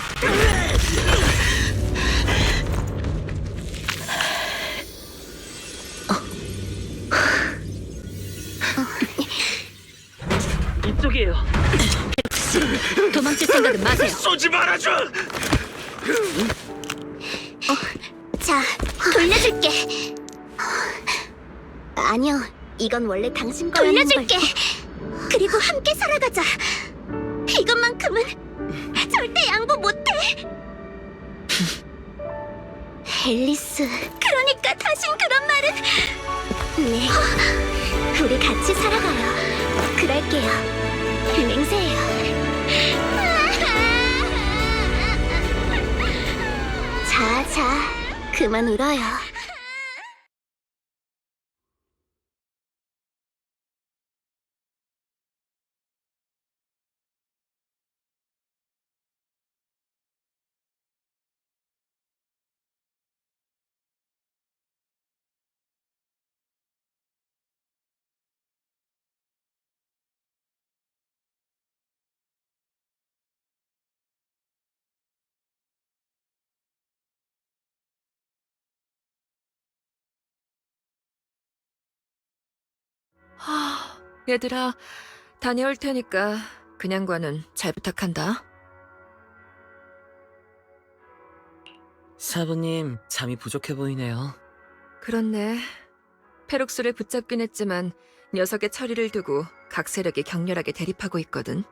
이쪽이에요. 도망칠 생각은 마세요. 쏘지 말아줘! 자, 돌려줄게. 아니요, 이건 원래 당신 거였는 돌려줄게. 그리고 함께 살아가자. 이것만큼은 절대 양보 못해. 앨리스. 그러니까 다신 그런 말은. 네, 우리 같이 살아가요. 그럴게요. 맹세해요. 자, 그만 울어요. 얘들아, 다녀올 테니까 그냥과는 잘 부탁한다. 사부님, 잠이 부족해 보이네요. 그렇네. 페룩스를 붙잡긴 했지만 녀석의 처리를 두고 각 세력이 격렬하게 대립하고 있거든.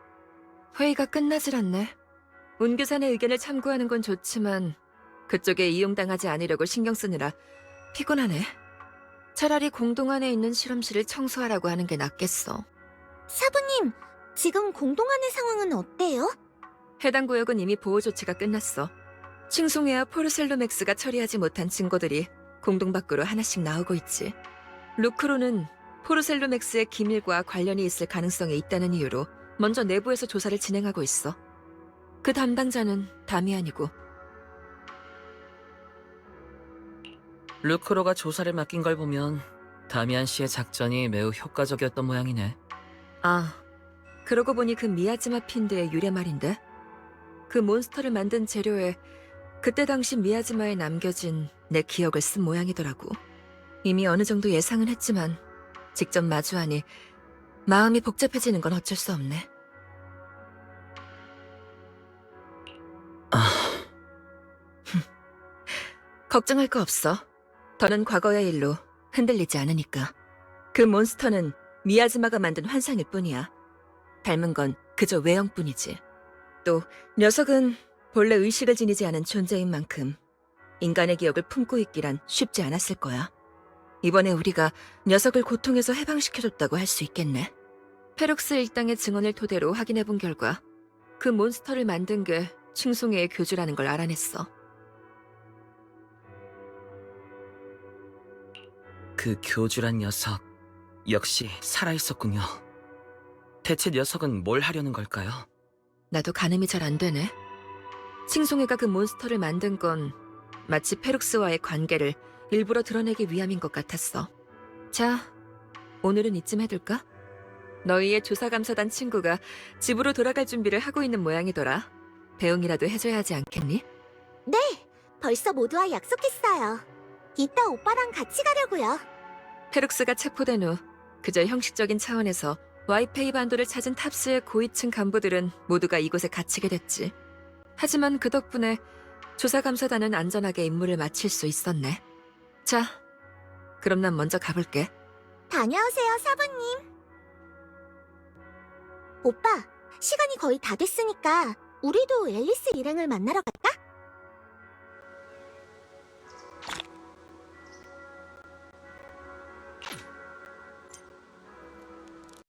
회의가 끝나질 않네. 운교산의 의견을 참고하는 건 좋지만 그쪽에 이용당하지 않으려고 신경 쓰느라 피곤하네. 차라리 공동 안에 있는 실험실을 청소하라고 하는 게 낫겠어. 사부님, 지금 공동안의 상황은 어때요? 해당 구역은 이미 보호 조치가 끝났어. 칭송회와 포르셀로맥스가 처리하지 못한 증거들이 공동 밖으로 하나씩 나오고 있지. 루크로는 포르셀로맥스의 기밀과 관련이 있을 가능성이 있다는 이유로 먼저 내부에서 조사를 진행하고 있어. 그 담당자는 다미안이고. 루크로가 조사를 맡긴 걸 보면 다미안 씨의 작전이 매우 효과적이었던 모양이네. 아, 그러고 보니 그 미야지마 핀드의 유래 말인데? 그 몬스터를 만든 재료에 그때 당시 미야지마에 남겨진 내 기억을 쓴 모양이더라고. 이미 어느 정도 예상은 했지만 직접 마주하니 마음이 복잡해지는 건 어쩔 수 없네. 걱정할 거 없어. 더는 과거의 일로 흔들리지 않으니까. 그 몬스터는 미야지마가 만든 환상일 뿐이야. 닮은 건 그저 외형뿐이지. 또 녀석은 본래 의식을 지니지 않은 존재인 만큼 인간의 기억을 품고 있기란 쉽지 않았을 거야. 이번에 우리가 녀석을 고통에서 해방시켜줬다고 할 수 있겠네. 페룩스 일당의 증언을 토대로 확인해본 결과 그 몬스터를 만든 게 칭송이의 교주라는 걸 알아냈어. 그 교주란 녀석 역시 살아있었군요. 대체 녀석은 뭘 하려는 걸까요? 나도 가늠이 잘 안 되네. 칭송이가 그 몬스터를 만든 건 마치 페룩스와의 관계를 일부러 드러내기 위함인 것 같았어. 자, 오늘은 이쯤 해둘까? 너희의 조사감사단 친구가 집으로 돌아갈 준비를 하고 있는 모양이더라. 배웅이라도 해줘야 하지 않겠니? 네, 벌써 모두와 약속했어요. 이따 오빠랑 같이 가려고요. 페룩스가 체포된 후 그저 형식적인 차원에서 와이페이 반도를 찾은 탑스의 고위층 간부들은 모두가 이곳에 갇히게 됐지. 하지만 그 덕분에 조사감사단은 안전하게 임무를 마칠 수 있었네. 자, 그럼 난 먼저 가볼게. 다녀오세요, 사부님. 오빠, 시간이 거의 다 됐으니까 우리도 앨리스 일행을 만나러 갈까?